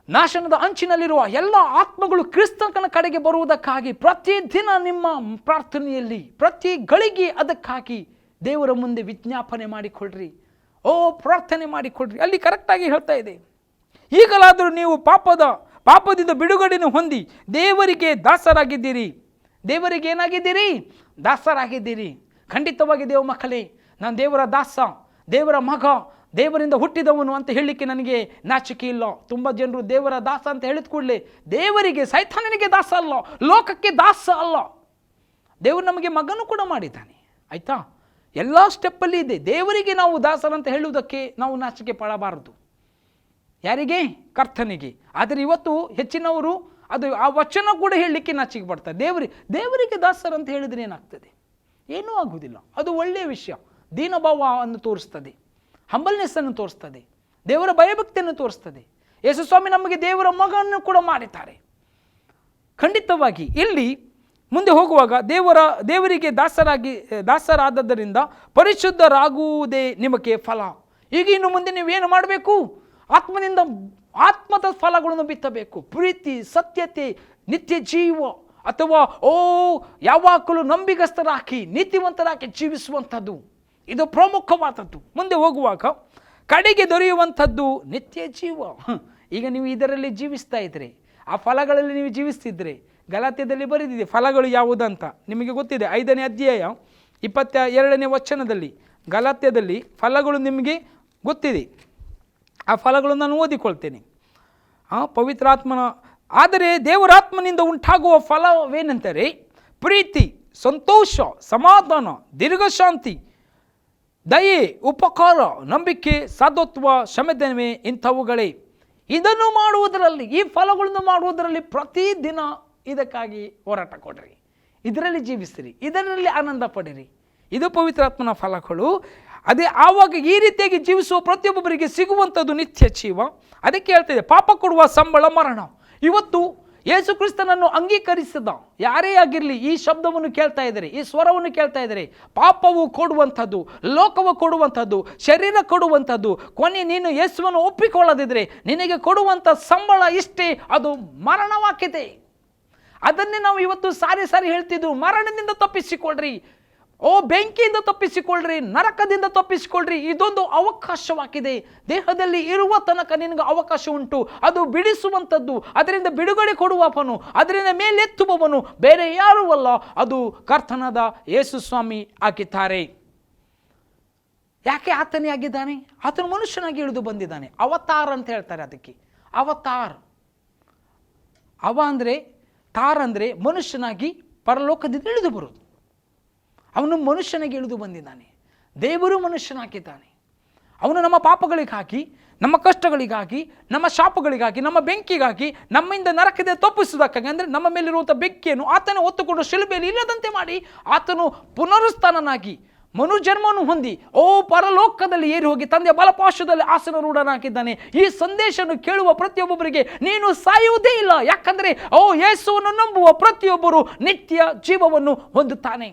ನಾಶನದ ಅಂಚಿನಲ್ಲಿರುವ ಎಲ್ಲ ಆತ್ಮಗಳು ಕ್ರಿಸ್ತನ ಕಡೆಗೆ ಬರುವುದಕ್ಕಾಗಿ ಪ್ರತಿದಿನ ನಿಮ್ಮ ಪ್ರಾರ್ಥನೆಯಲ್ಲಿ ಪ್ರತಿ ಗಳಿಗೆ ಅದಕ್ಕಾಗಿ ದೇವರ ಮುಂದೆ ವಿಜ್ಞಾಪನೆ ಮಾಡಿಕೊಳ್ಳ್ರಿ, ಪ್ರಾರ್ಥನೆ ಮಾಡಿಕೊಳ್ಳ್ರಿ. ಅಲ್ಲಿ ಕರೆಕ್ಟಾಗಿ ಹೇಳ್ತಾ ಇದೆ, ಈಗಲಾದರೂ ನೀವು ಪಾಪದಿಂದ ಬಿಡುಗಡೆಯನ್ನು ಹೊಂದಿ ದೇವರಿಗೆ ದಾಸರಾಗಿದ್ದೀರಿ. ದೇವರಿಗೆ ಏನಾಗಿದ್ದೀರಿ? ದಾಸರಾಗಿದ್ದೀರಿ. ಖಂಡಿತವಾಗಿ ದೇವ ಮಕ್ಕಳೇ, ನಾನು ದೇವರ ದಾಸ, ದೇವರ ಮಗ, ದೇವರಿಂದ ಹುಟ್ಟಿದವನು ಅಂತ ಹೇಳಲಿಕ್ಕೆ ನನಗೆ ನಾಚಿಕೆ ಇಲ್ಲ. ತುಂಬ ಜನರು ದೇವರ ದಾಸ ಅಂತ ಹೇಳಿದ ಕೂಡಲೇ ದೇವರಿಗೆ, ಸೈತಾನನಿಗೆ ದಾಸ ಅಲ್ಲ, ಲೋಕಕ್ಕೆ ದಾಸ ಅಲ್ಲ. ದೇವರು ನಮಗೆ ಮಗನೂ ಕೂಡ ಮಾಡಿದ್ದಾನೆ, ಆಯಿತಾ? ಎಲ್ಲ ಸ್ಟೆಪ್ಪಲ್ಲಿ ಇದೆ. ದೇವರಿಗೆ ನಾವು ದಾಸರಂತ ಹೇಳುವುದಕ್ಕೆ ನಾವು ನಾಚಿಕೆ ಪಡಬಾರದು. ಯಾರಿಗೆ? ಕರ್ತನಿಗೆ. ಆದರೆ ಇವತ್ತು ಹೆಚ್ಚಿನವರು ಅದು ಆ ವಚನ ಕೂಡ ಹೇಳಲಿಕ್ಕೆ ನಾಚಿಕೆ ಪಡ್ತಾರೆ. ದೇವರಿಗೆ ದಾಸರು ಅಂತ ಹೇಳಿದ್ರೆ ಏನಾಗ್ತದೆ? ಏನೂ ಆಗುವುದಿಲ್ಲ. ಅದು ಒಳ್ಳೆಯ ವಿಷಯ. ದೀನಭಾವವನ್ನು ತೋರಿಸ್ತದೆ, ಹಂಬಲ್ನೆಸ್ಸನ್ನು ತೋರಿಸ್ತದೆ, ದೇವರ ಭಯಭಕ್ತಿಯನ್ನು ತೋರಿಸ್ತದೆ. ಯೇಸು ಸ್ವಾಮಿ ನಮಗೆ ದೇವರ ಮಗನನ್ನು ಕೂಡ ಮಾಡಿದ್ದಾರೆ. ಖಂಡಿತವಾಗಿ ಇಲ್ಲಿ ಮುಂದೆ ಹೋಗುವಾಗ ದೇವರಿಗೆ ದಾಸರಾದದ್ದರಿಂದ ಪರಿಶುದ್ಧರಾಗುವುದೇ ನಿಮಗೆ ಫಲ. ಈಗ ಇನ್ನು ಮುಂದೆ ನೀವೇನು ಮಾಡಬೇಕು? ಆತ್ಮದ ಫಲಗಳನ್ನು ಬಿತ್ತಬೇಕು. ಪ್ರೀತಿ, ಸತ್ಯತೆ, ನಿತ್ಯ ಜೀವ, ಅಥವಾ ಯಾವಾಗಲೂ ನಂಬಿಗಸ್ತರಾಗಿ ನೀತಿವಂತರಾಗಿ ಜೀವಿಸುವಂಥದ್ದು, ಇದು ಪ್ರಮುಖವಾದದ್ದು. ಮುಂದೆ ಹೋಗುವಾಗ ಕಡೆಗೆ ದೊರೆಯುವಂಥದ್ದು ನಿತ್ಯ ಜೀವ. ಈಗ ನೀವು ಇದರಲ್ಲಿ ಜೀವಿಸ್ತಾ ಇದ್ರೆ, ಆ ಫಲಗಳಲ್ಲಿ ನೀವು ಜೀವಿಸ್ತಿದ್ರೆ, ಗಲಾತ್ಯದಲ್ಲಿ ಬರೆದಿದೆ ಫಲಗಳು ಯಾವುದಂತ ನಿಮಗೆ ಗೊತ್ತಿದೆ. 5ನೇ ಅಧ್ಯಾಯ 22ನೇ ವಚನದಲ್ಲಿ ಗಲಾತ್ಯದಲ್ಲಿ ಫಲಗಳು ನಿಮಗೆ ಗೊತ್ತಿದೆ. ಆ ಫಲಗಳನ್ನು ನಾನು ಓದಿಕೊಳ್ತೇನೆ. ಆದರೆ ದೇವರಾತ್ಮನಿಂದ ಉಂಟಾಗುವ ಫಲವೇನೆಂದರೆ ಪ್ರೀತಿ, ಸಂತೋಷ, ಸಮಾಧಾನ, ದೀರ್ಘಶಾಂತಿ, ದಯೆ, ಉಪಕಾರ, ನಂಬಿಕೆ, ಸಾಧುತ್ವ, ಕ್ಷಮೆದಮೆ ಇಂಥವುಗಳೇ. ಇದನ್ನು ಮಾಡುವುದರಲ್ಲಿ, ಈ ಫಲಗಳನ್ನು ಮಾಡುವುದರಲ್ಲಿ ಪ್ರತಿದಿನ ಇದಕ್ಕಾಗಿ ಹೋರಾಟ ಕೊಡ್ರಿ, ಇದರಲ್ಲಿ ಜೀವಿಸಿರಿ, ಇದರಲ್ಲಿ ಆನಂದ ಪಡಿರಿ. ಇದು ಪವಿತ್ರಾತ್ಮನ ಫಲಗಳು. ಅದೇ ಆವಾಗ ಈ ರೀತಿಯಾಗಿ ಜೀವಿಸುವ ಪ್ರತಿಯೊಬ್ಬರಿಗೆ ಸಿಗುವಂಥದ್ದು ನಿತ್ಯ ಜೀವ. ಅದಕ್ಕೆ ಹೇಳ್ತಿದೆ, ಪಾಪ ಕೊಡುವ ಸಂಬಳ ಮರಣ. ಇವತ್ತು ಯೇಸು ಕ್ರಿಸ್ತನನ್ನು ಅಂಗೀಕರಿಸಿದ ಯಾರೇ ಆಗಿರಲಿ, ಈ ಶಬ್ದವನ್ನು ಕೇಳ್ತಾ ಇದ್ದಾರೆ, ಈ ಸ್ವರವನ್ನು ಕೇಳ್ತಾ ಇದ್ದಾರೆ, ಪಾಪವು ಕೊಡುವಂಥದ್ದು, ಲೋಕವು ಕೊಡುವಂಥದ್ದು, ಶರೀರ ಕೊಡುವಂಥದ್ದು, ಕೊನೆ ನೀನು ಯೇಸುವನ್ನು ಒಪ್ಪಿಕೊಳ್ಳದಿದ್ರೆ ನಿನಗೆ ಕೊಡುವಂಥ ಸಂಬಳ ಇಷ್ಟೇ, ಅದು ಮರಣವಾಗಿದೆ. ಅದನ್ನೇ ನಾವು ಇವತ್ತು ಸಾರಿ ಹೇಳ್ತಿದ್ದು, ಮರಣದಿಂದ ತಪ್ಪಿಸಿಕೊಳ್ಳ್ರಿ, ಬೆಂಕಿಯಿಂದ ತಪ್ಪಿಸಿಕೊಳ್ಳ್ರಿ, ನರಕದಿಂದ ತಪ್ಪಿಸಿಕೊಳ್ಳ್ರಿ. ಇದೊಂದು ಅವಕಾಶವಾಗಿದೆ. ದೇಹದಲ್ಲಿ ಇರುವ ತನಕ ನಿನಗೆ ಅವಕಾಶ ಉಂಟು. ಅದು ಬಿಡಿಸುವಂಥದ್ದು, ಅದರಿಂದ ಬಿಡುಗಡೆ ಕೊಡುವವನು, ಅದರಿಂದ ಮೇಲೆತ್ತುವವನು ಬೇರೆ ಯಾರೂ ಅಲ್ಲ, ಅದು ಕರ್ತನಾದ ಯೇಸು ಸ್ವಾಮಿ ಆಗಿದ್ದಾರೆ. ಯಾಕೆ ಆತನೇ ಆಗಿದ್ದಾನೆ? ಆತನು ಮನುಷ್ಯನಾಗಿ ಇಳಿದು ಬಂದಿದ್ದಾನೆ. ಅವತಾರ್ ಅಂತ ಹೇಳ್ತಾರೆ ಅದಕ್ಕೆ. ಅವತಾರ್, ತಾರ್ ಅಂದರೆ ಮನುಷ್ಯನಾಗಿ ಪರಲೋಕದಿಂದ ಇಳಿದು ಬರುವುದು. ಅವನು ಮನುಷ್ಯನಾಗಿ ಇಳಿದು ಬಂದಿದ್ದಾನೆ. ದೇವರು ಮನುಷ್ಯನಾಗಿದ್ದಾನೆ. ಅವನು ನಮ್ಮ ಪಾಪಗಳಿಗಾಗಿ, ನಮ್ಮ ಕಷ್ಟಗಳಿಗಾಗಿ, ನಮ್ಮ ಶಾಪಗಳಿಗಾಗಿ, ನಮ್ಮ ಬೆಂಕಿಗಾಗಿ, ನಮ್ಮಿಂದ ನರಕದ ತಪ್ಪಿಸುವುದಕ್ಕಾಗಿ, ಅಂದರೆ ನಮ್ಮ ಮೇಲಿರುವಂಥ ಬೆಂಕಿಯನ್ನು ಆತನ ಹೊತ್ತುಕೊಂಡು ಶಿಲುಬೆಯಲ್ಲಿ ಇಲ್ಲದಂತೆ ಮಾಡಿ ಆತನು ಪುನರುತ್ಥಾನನಾಗಿ ಮನುಜನ್ಮವನ್ನು ಹೊಂದಿ ಪರಲೋಕದಲ್ಲಿ ಏರಿ ಹೋಗಿ ತಂದೆಯ ಬಲಪಾರ್ಶ್ವದಲ್ಲಿ ಆಸೀನರೂಢನಾಗಿದ್ದಾನೆ. ಈ ಸಂದೇಶವನ್ನು ಕೇಳುವ ಪ್ರತಿಯೊಬ್ಬರಿಗೆ ನೀನು ಸಾಯುವುದೇ ಇಲ್ಲ. ಯಾಕಂದರೆ ಯೇಸುವನ್ನು ನಂಬುವ ಪ್ರತಿಯೊಬ್ಬರು ನಿತ್ಯ ಜೀವವನ್ನು ಹೊಂದುತ್ತಾನೆ.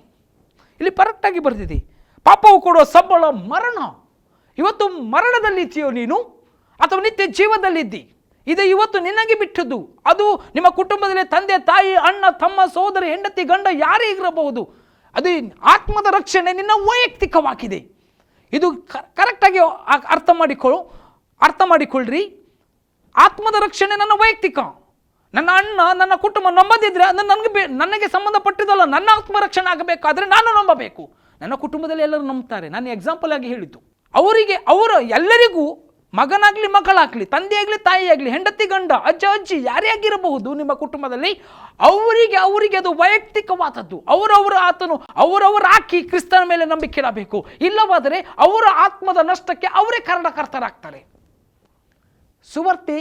ಇಲ್ಲಿ ಕರೆಕ್ಟಾಗಿ ಬರೆದಿದೆ, ಪಾಪವು ಕೊಡುವ ಸಂಬಳ ಮರಣ. ಇವತ್ತು ಮರಣದಲ್ಲಿ ಇದ್ದೀಯೋ ನೀನು, ಅಥವಾ ನಿತ್ಯ ಜೀವದಲ್ಲಿದ್ದಿ, ಇದು ಇವತ್ತು ನಿನಗೆ ಬಿಟ್ಟದ್ದು. ಅದು ನಿಮ್ಮ ಕುಟುಂಬದಲ್ಲಿ ತಂದೆ, ತಾಯಿ, ಅಣ್ಣ, ತಮ್ಮ, ಸೋದರ, ಹೆಂಡತಿ, ಗಂಡ ಯಾರೇ ಇರಬಹುದು. ಅದು ಆತ್ಮದ ರಕ್ಷಣೆ ನಿನ್ನ ವೈಯಕ್ತಿಕವಾಗಿದೆ. ಇದು ಕರೆಕ್ಟಾಗಿ ಅರ್ಥ ಮಾಡಿಕೊಳ್ಳ್ರಿ. ಆತ್ಮದ ರಕ್ಷಣೆ ನನ್ನ ವೈಯಕ್ತಿಕ. ನನ್ನ ಅಣ್ಣ, ನನ್ನ ಕುಟುಂಬ ನಂಬದಿದ್ರೆ ಅದು ನನಗೆ ಸಂಬಂಧಪಟ್ಟಿದ್ದಲ್ಲ. ನನ್ನ ಆತ್ಮರಕ್ಷಣೆ ಆಗಬೇಕಾದ್ರೆ ನಾನು ನಂಬಬೇಕು. ನನ್ನ ಕುಟುಂಬದಲ್ಲಿ ಎಲ್ಲರೂ ನಂಬ್ತಾರೆ. ನಾನು ಎಕ್ಸಾಂಪಲ್ ಆಗಿ ಹೇಳಿದ್ದು, ಎಲ್ಲರಿಗೂ ಮಗನಾಗಲಿ ಮಗಳಾಗಲಿ, ತಂದೆಯಾಗಲಿ ತಾಯಿಯಾಗಲಿ, ಹೆಂಡತಿ ಗಂಡ, ಅಜ್ಜ ಅಜ್ಜಿ ಯಾರೇ ಆಗಿರಬಹುದು ನಿಮ್ಮ ಕುಟುಂಬದಲ್ಲಿ, ಅವರಿಗೆ ಅದು ವೈಯಕ್ತಿಕವಾದದ್ದು. ಅವರವರ ಹಾಕಿ ಕ್ರಿಸ್ತನ ಮೇಲೆ ನಂಬಿಕೆ ಇಡಬೇಕು. ಇಲ್ಲವಾದರೆ ಅವರ ಆತ್ಮದ ನಷ್ಟಕ್ಕೆ ಅವರೇ ಕಾರಣಕರ್ತರಾಗ್ತಾರೆ. ಸುವಾರ್ತೆ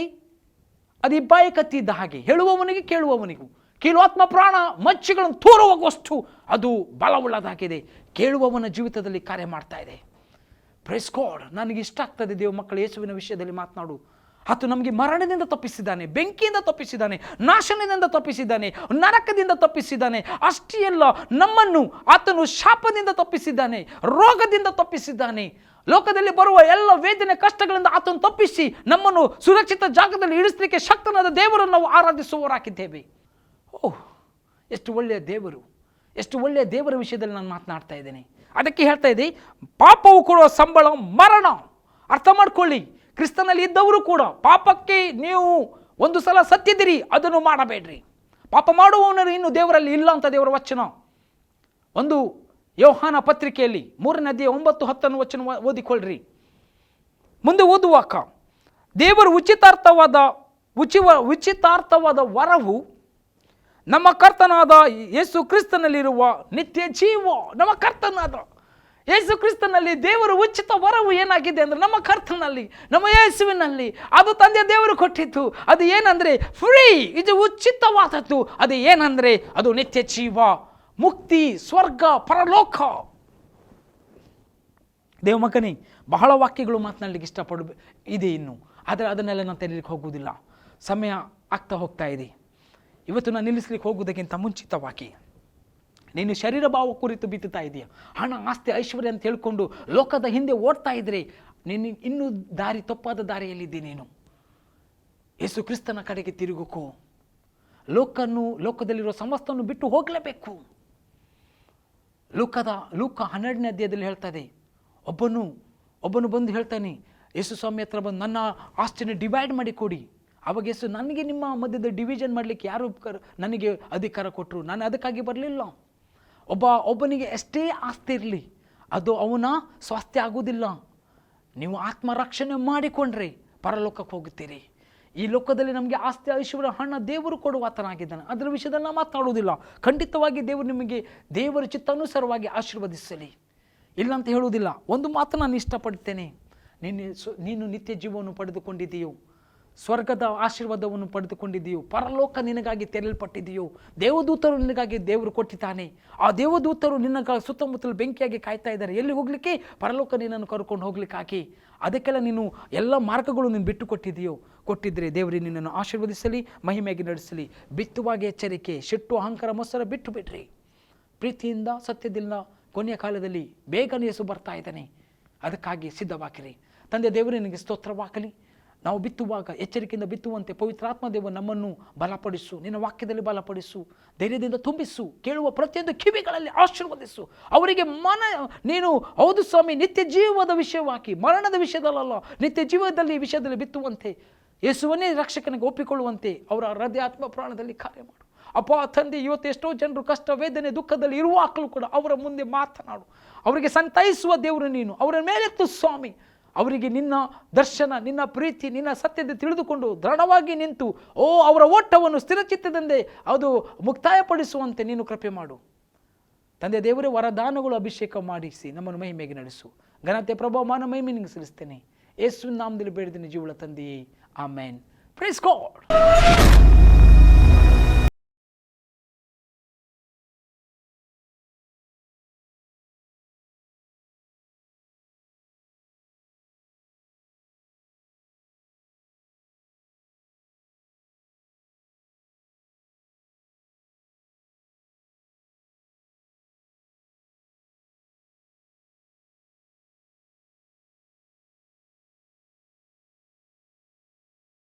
ಅದು ಇಬ್ಬಾಯಿ ಕತ್ತಿದ್ದ ಹಾಗೆ, ಹೇಳುವವನಿಗೆ ಕೇಳುವವನಿಗೂ ಕೀಲಾತ್ಮ ಪ್ರಾಣ ಮಚ್ಚೆಗಳನ್ನು ತೋರುವಷ್ಟು ಅದು ಬಲವುಳ್ಳದಾಗಿದೆ. ಕೇಳುವವನ ಜೀವಿತದಲ್ಲಿ ಕಾರ್ಯ ಮಾಡ್ತಾ ಇದೆ. Praise God. ನನಗೆ ಇಷ್ಟ ಆಗ್ತದೆ ದೇವ ಮಕ್ಕಳು ಯೇಸುವಿನ ವಿಷಯದಲ್ಲಿ ಮಾತನಾಡು. ಆತ ನಮಗೆ ಮರಣದಿಂದ ತಪ್ಪಿಸಿದ್ದಾನೆ, ಬೆಂಕಿಯಿಂದ ತಪ್ಪಿಸಿದ್ದಾನೆ, ನಾಶನದಿಂದ ತಪ್ಪಿಸಿದ್ದಾನೆ, ನರಕದಿಂದ ತಪ್ಪಿಸಿದ್ದಾನೆ. ಅಷ್ಟೇ ಅಲ್ಲ, ನಮ್ಮನ್ನು ಆತನು ಶಾಪದಿಂದ ತಪ್ಪಿಸಿದ್ದಾನೆ, ರೋಗದಿಂದ ತಪ್ಪಿಸಿದ್ದಾನೆ. ಲೋಕದಲ್ಲಿ ಬರುವ ಎಲ್ಲ ವೇದನೆ ಕಷ್ಟಗಳಿಂದ ಆತನು ತಪ್ಪಿಸಿ ನಮ್ಮನ್ನು ಸುರಕ್ಷಿತ ಜಾಗದಲ್ಲಿ ಇಳಿಸಲಿಕ್ಕೆ ಶಕ್ತನಾದ ದೇವರನ್ನು ನಾವು ಆರಾಧಿಸುವವರಾಗಿದ್ದೇವೆ. ಎಷ್ಟು ಒಳ್ಳೆಯ ದೇವರು, ಎಷ್ಟು ಒಳ್ಳೆಯ ದೇವರ ವಿಷಯದಲ್ಲಿ ನಾನು ಮಾತನಾಡ್ತಾ ಇದ್ದೇನೆ. ಅದಕ್ಕೆ ಹೇಳ್ತಾ ಇದ್ದೆ, ಪಾಪವು ಕೊಡುವ ಸಂಬಳ ಮರಣ. ಅರ್ಥ ಮಾಡ್ಕೊಳ್ಳಿ, ಕ್ರಿಸ್ತನಲ್ಲಿ ಇದ್ದವರು ಕೂಡ ಪಾಪಕ್ಕೆ ನೀವು ಒಂದು ಸಲ ಸತ್ತಿದಿರಿ, ಅದನ್ನು ಮಾಡಬೇಡ್ರಿ. ಪಾಪ ಮಾಡುವವನು ಇನ್ನು ದೇವರಲ್ಲಿ ಇಲ್ಲ ಅಂತ ದೇವರ ವಚನ. ಒಂದು ಯೋಹಾನ ಪತ್ರಿಕೆಯಲ್ಲಿ 3ನೇ ಅಧ್ಯಾಯ 9-10 ವಚನ ಓದಿಕೊಳ್ಳ್ರಿ. ಮುಂದೆ ಓದುವಾಗ ದೇವರು ಉಚಿತಾರ್ಥವಾದ ವರವು ನಮ್ಮ ಕರ್ತನಾದ ಯೇಸು ಕ್ರಿಸ್ತನಲ್ಲಿರುವ ನಿತ್ಯ ಜೀವ. ನಮ್ಮ ಕರ್ತನಾದ ಯೇಸು ಕ್ರಿಸ್ತನಲ್ಲಿ ದೇವರು ಉಚಿತ ವರವು ಏನಾಗಿದೆ ಅಂದರೆ ನಮ್ಮ ಕರ್ತನಲ್ಲಿ, ನಮ್ಮ ಯೇಸುವಿನಲ್ಲಿ ಅದು ತಂದೆ ದೇವರು ಕೊಟ್ಟಿತ್ತು. ಅದು ಏನಂದರೆ ಫ್ರೀ, ಇದು ಉಚಿತವಾದದ್ದು. ಅದು ಏನಂದರೆ ಅದು ನಿತ್ಯ ಜೀವ, ಮುಕ್ತಿ, ಸ್ವರ್ಗ, ಪರಲೋಕ. ದೇವಮಕ್ಕನೇ, ಬಹಳ ವಾಕ್ಯಗಳು ಮಾತನಾಡಲಿಕ್ಕೆ ಇದೆ ಇನ್ನು, ಆದರೆ ಅದನ್ನೆಲ್ಲ ನಾನು ತೆರೀಲಿಕ್ಕೆ ಹೋಗುವುದಿಲ್ಲ, ಸಮಯ ಆಗ್ತಾ ಹೋಗ್ತಾ ಇದೆ. ಇವತ್ತು ನಾನು ನಿಲ್ಲಿಸ್ಲಿಕ್ಕೆ ಹೋಗುವುದಕ್ಕಿಂತ ಮುಂಚಿತವಾಗಿ ನೀನು ಶರೀರ ಭಾವ ಕುರಿತು ಬಿತ್ತುತ್ತಾ ಇದೆಯಾ, ಹಣ ಆಸ್ತಿ ಐಶ್ವರ್ಯ ಅಂತ ಹೇಳ್ಕೊಂಡು ಲೋಕದ ಹಿಂದೆ ಓಡ್ತಾ ಇದ್ರೆ ನೀನು ಇನ್ನೂ ತಪ್ಪಾದ ದಾರಿಯಲ್ಲಿದ್ದೆ. ನೀನು ಯೇಸು ಕ್ರಿಸ್ತನ ಕಡೆಗೆ ತಿರುಗಬೇಕು. ಲೋಕದಲ್ಲಿರುವ ಸಮಸ್ತವನ್ನು ಬಿಟ್ಟು ಹೋಗಲೇಬೇಕು. ಲೂಕ 12ನೇ ಅಧ್ಯಾಯದಲ್ಲಿ ಹೇಳ್ತದೆ, ಒಬ್ಬನು ಬಂದು ಹೇಳ್ತಾನೆ ಯೇಸು ಸ್ವಾಮಿ ಹತ್ರ ಬಂದು ನನ್ನ ಆಸ್ತಿನ ಡಿವೈಡ್ ಮಾಡಿ ಕೊಡಿ. ಅವಾಗ ಯೇಸು, ನನಗೆ ನಿಮ್ಮ ಮಧ್ಯದ ಡಿವಿಷನ್ ಮಾಡಲಿಕ್ಕೆ ಯಾರು ನನಗೆ ಅಧಿಕಾರ ಕೊಟ್ಟರು? ನಾನು ಅದಕ್ಕಾಗಿ ಬರಲಿಲ್ಲ. ಒಬ್ಬನಿಗೆ ಎಷ್ಟೇ ಆಸ್ತಿ ಇರಲಿ, ಅದು ಅವನ ಸ್ವಾಸ್ಥ್ಯ ಆಗುವುದಿಲ್ಲ. ನೀವು ಆತ್ಮರಕ್ಷಣೆ ಮಾಡಿಕೊಂಡ್ರೆ ಪರಲೋಕಕ್ಕೆ ಹೋಗುತ್ತೀರಿ. ಈ ಲೋಕದಲ್ಲಿ ನಮಗೆ ಆಸ್ತಿ ಐಶ್ವರ್ಯ ಹಣ ದೇವರು ಕೊಡುವಾತನಾಗಿದ್ದಾನೆ. ಅದರ ವಿಷಯದಲ್ಲಿ ನಾವು ಮಾತನಾಡುವುದಿಲ್ಲ. ಖಂಡಿತವಾಗಿ ದೇವರು ನಿಮಗೆ ದೇವರ ಚಿತ್ತಾನುಸಾರವಾಗಿ ಆಶೀರ್ವದಿಸಲಿ, ಇಲ್ಲ ಅಂತ ಹೇಳುವುದಿಲ್ಲ. ಒಂದು ಮಾತು ನಾನು ಇಷ್ಟಪಡ್ತೇನೆ, ನೀನು ನಿತ್ಯ ಜೀವವನ್ನು ಪಡೆದುಕೊಂಡಿದ್ದೀಯೋ, ಸ್ವರ್ಗದ ಆಶೀರ್ವಾದವನ್ನು ಪಡೆದುಕೊಂಡಿದ್ದೀಯೋ, ಪರಲೋಕ ನಿನಗಾಗಿ ತೆರಲ್ಪಟ್ಟಿದೆಯೋ, ದೇವದೂತರು ನಿನಗಾಗಿ ದೇವರು ಕೊಟ್ಟಿದ್ದಾನೆ. ಆ ದೇವದೂತರು ನಿನ್ನ ಸುತ್ತಮುತ್ತಲು ಬೆಂಕಿಯಾಗಿ ಕಾಯ್ತಾ ಇದ್ದಾರೆ. ಎಲ್ಲಿ ಹೋಗಲಿಕ್ಕೆ? ಪರಲೋಕ ನಿನ್ನನ್ನು ಕರ್ಕೊಂಡು ಹೋಗ್ಲಿಕ್ಕಾಗಿ. ಅದಕ್ಕೆಲ್ಲ ನೀನು ಎಲ್ಲ ಮಾರ್ಗಗಳು ನೀನು ಬಿಟ್ಟು ಕೊಟ್ಟಿದ್ದರೆ ದೇವರೇ ನಿನ್ನನ್ನು ಆಶೀರ್ವದಿಸಲಿ, ಮಹಿಮೆಯಾಗಿ ನಡೆಸಲಿ. ಬಿತ್ತುವಾಗ ಎಚ್ಚರಿಕೆ, ಸಿಟ್ಟು, ಅಹಂಕಾರ, ಮೊಸರ ಬಿಟ್ಟು ಬಿಡ್ರಿ. ಪ್ರೀತಿಯಿಂದ, ಸತ್ಯದಿಂದ ಕೊನೆಯ ಕಾಲದಲ್ಲಿ ಬೇಗನೆ ಯೇಸು ಬರ್ತಾ ಇದ್ದಾನೆ. ಅದಕ್ಕಾಗಿ ಸಿದ್ಧವಾಗಿರಿ. ತಂದೆ ದೇವರೇ ನಿನಗೆ ಸ್ತೋತ್ರವಾಗಲಿ. ನಾವು ಬಿತ್ತುವಾಗ ಎಚ್ಚರಿಕೆಯಿಂದ ಬಿತ್ತುವಂತೆ ಪವಿತ್ರಾತ್ಮ ದೇವ ನಮ್ಮನ್ನು ಬಲಪಡಿಸು, ನಿನ್ನ ವಾಕ್ಯದಲ್ಲಿ ಬಲಪಡಿಸು, ಧೈರ್ಯದಿಂದ ತುಂಬಿಸು, ಕೇಳುವ ಪ್ರತಿಯೊಂದು ಕಿವಿಗಳಲ್ಲಿ ಆಶೀರ್ವದಿಸು. ಅವರಿಗೆ ನೀನು ಹೌದು ಸ್ವಾಮಿ, ನಿತ್ಯ ಜೀವದ ವಿಷಯವಾಗಿ, ಮರಣದ ವಿಷಯದಲ್ಲ, ನಿತ್ಯ ವಿಷಯದಲ್ಲಿ ಬಿತ್ತುವಂತೆ, ಯೇಸುವನ್ನೇ ರಕ್ಷಕನಿಗೆ ಒಪ್ಪಿಕೊಳ್ಳುವಂತೆ ಅವರ ಹೃದಯಾತ್ಮ ಪ್ರಾಣದಲ್ಲಿ ಕಾರ್ಯ ಮಾಡು. ಅಪ್ಪ ತಂದೆ, ಇವತ್ತು ಎಷ್ಟೋ ಜನರು ಕಷ್ಟ, ವೇದನೆ, ದುಃಖದಲ್ಲಿ ಇರುವಾಗಲೂ ಕೂಡ ಅವರ ಮುಂದೆ ಮಾತನಾಡು. ಅವರಿಗೆ ಸಂತೈಸುವ ದೇವರು ನೀನು. ಅವರ ಮೇಲೆತ್ತು ಸ್ವಾಮಿ. ಅವರಿಗೆ ನಿನ್ನ ದರ್ಶನ, ನಿನ್ನ ಪ್ರೀತಿ, ನಿನ್ನ ಸತ್ಯತೆ ತಿಳಿದುಕೊಂಡು ದೃಢವಾಗಿ ನಿಂತು ಅವರ ಓಟವನ್ನು ಸ್ಥಿರಚಿತ್ತದಂತೆ ಅದು ಮುಕ್ತಾಯಪಡಿಸುವಂತೆ ನೀನು ಕೃಪೆ ಮಾಡು. ತಂದೆ ದೇವರೇ, ವರದಾನಗಳು ಅಭಿಷೇಕ ಮಾಡಿಸಿ ನಮ್ಮನ್ನು ಮಹಿಮೆಗೆ ನಡೆಸು. ಘನತೆ, ಪ್ರಭಾವ, ಮಾನ, ಮಹಿಮೆ ನಿನಗೆ ಸಲ್ಲಿಸ್ತೇನೆ. ಯೇಸುವಿನ ನಾಮದಲ್ಲಿ ಬೇಡಿದ್ದೇನೆ ಜೀವಳ ತಂದೆಯೇ, ಆಮೇನ್. Praise God.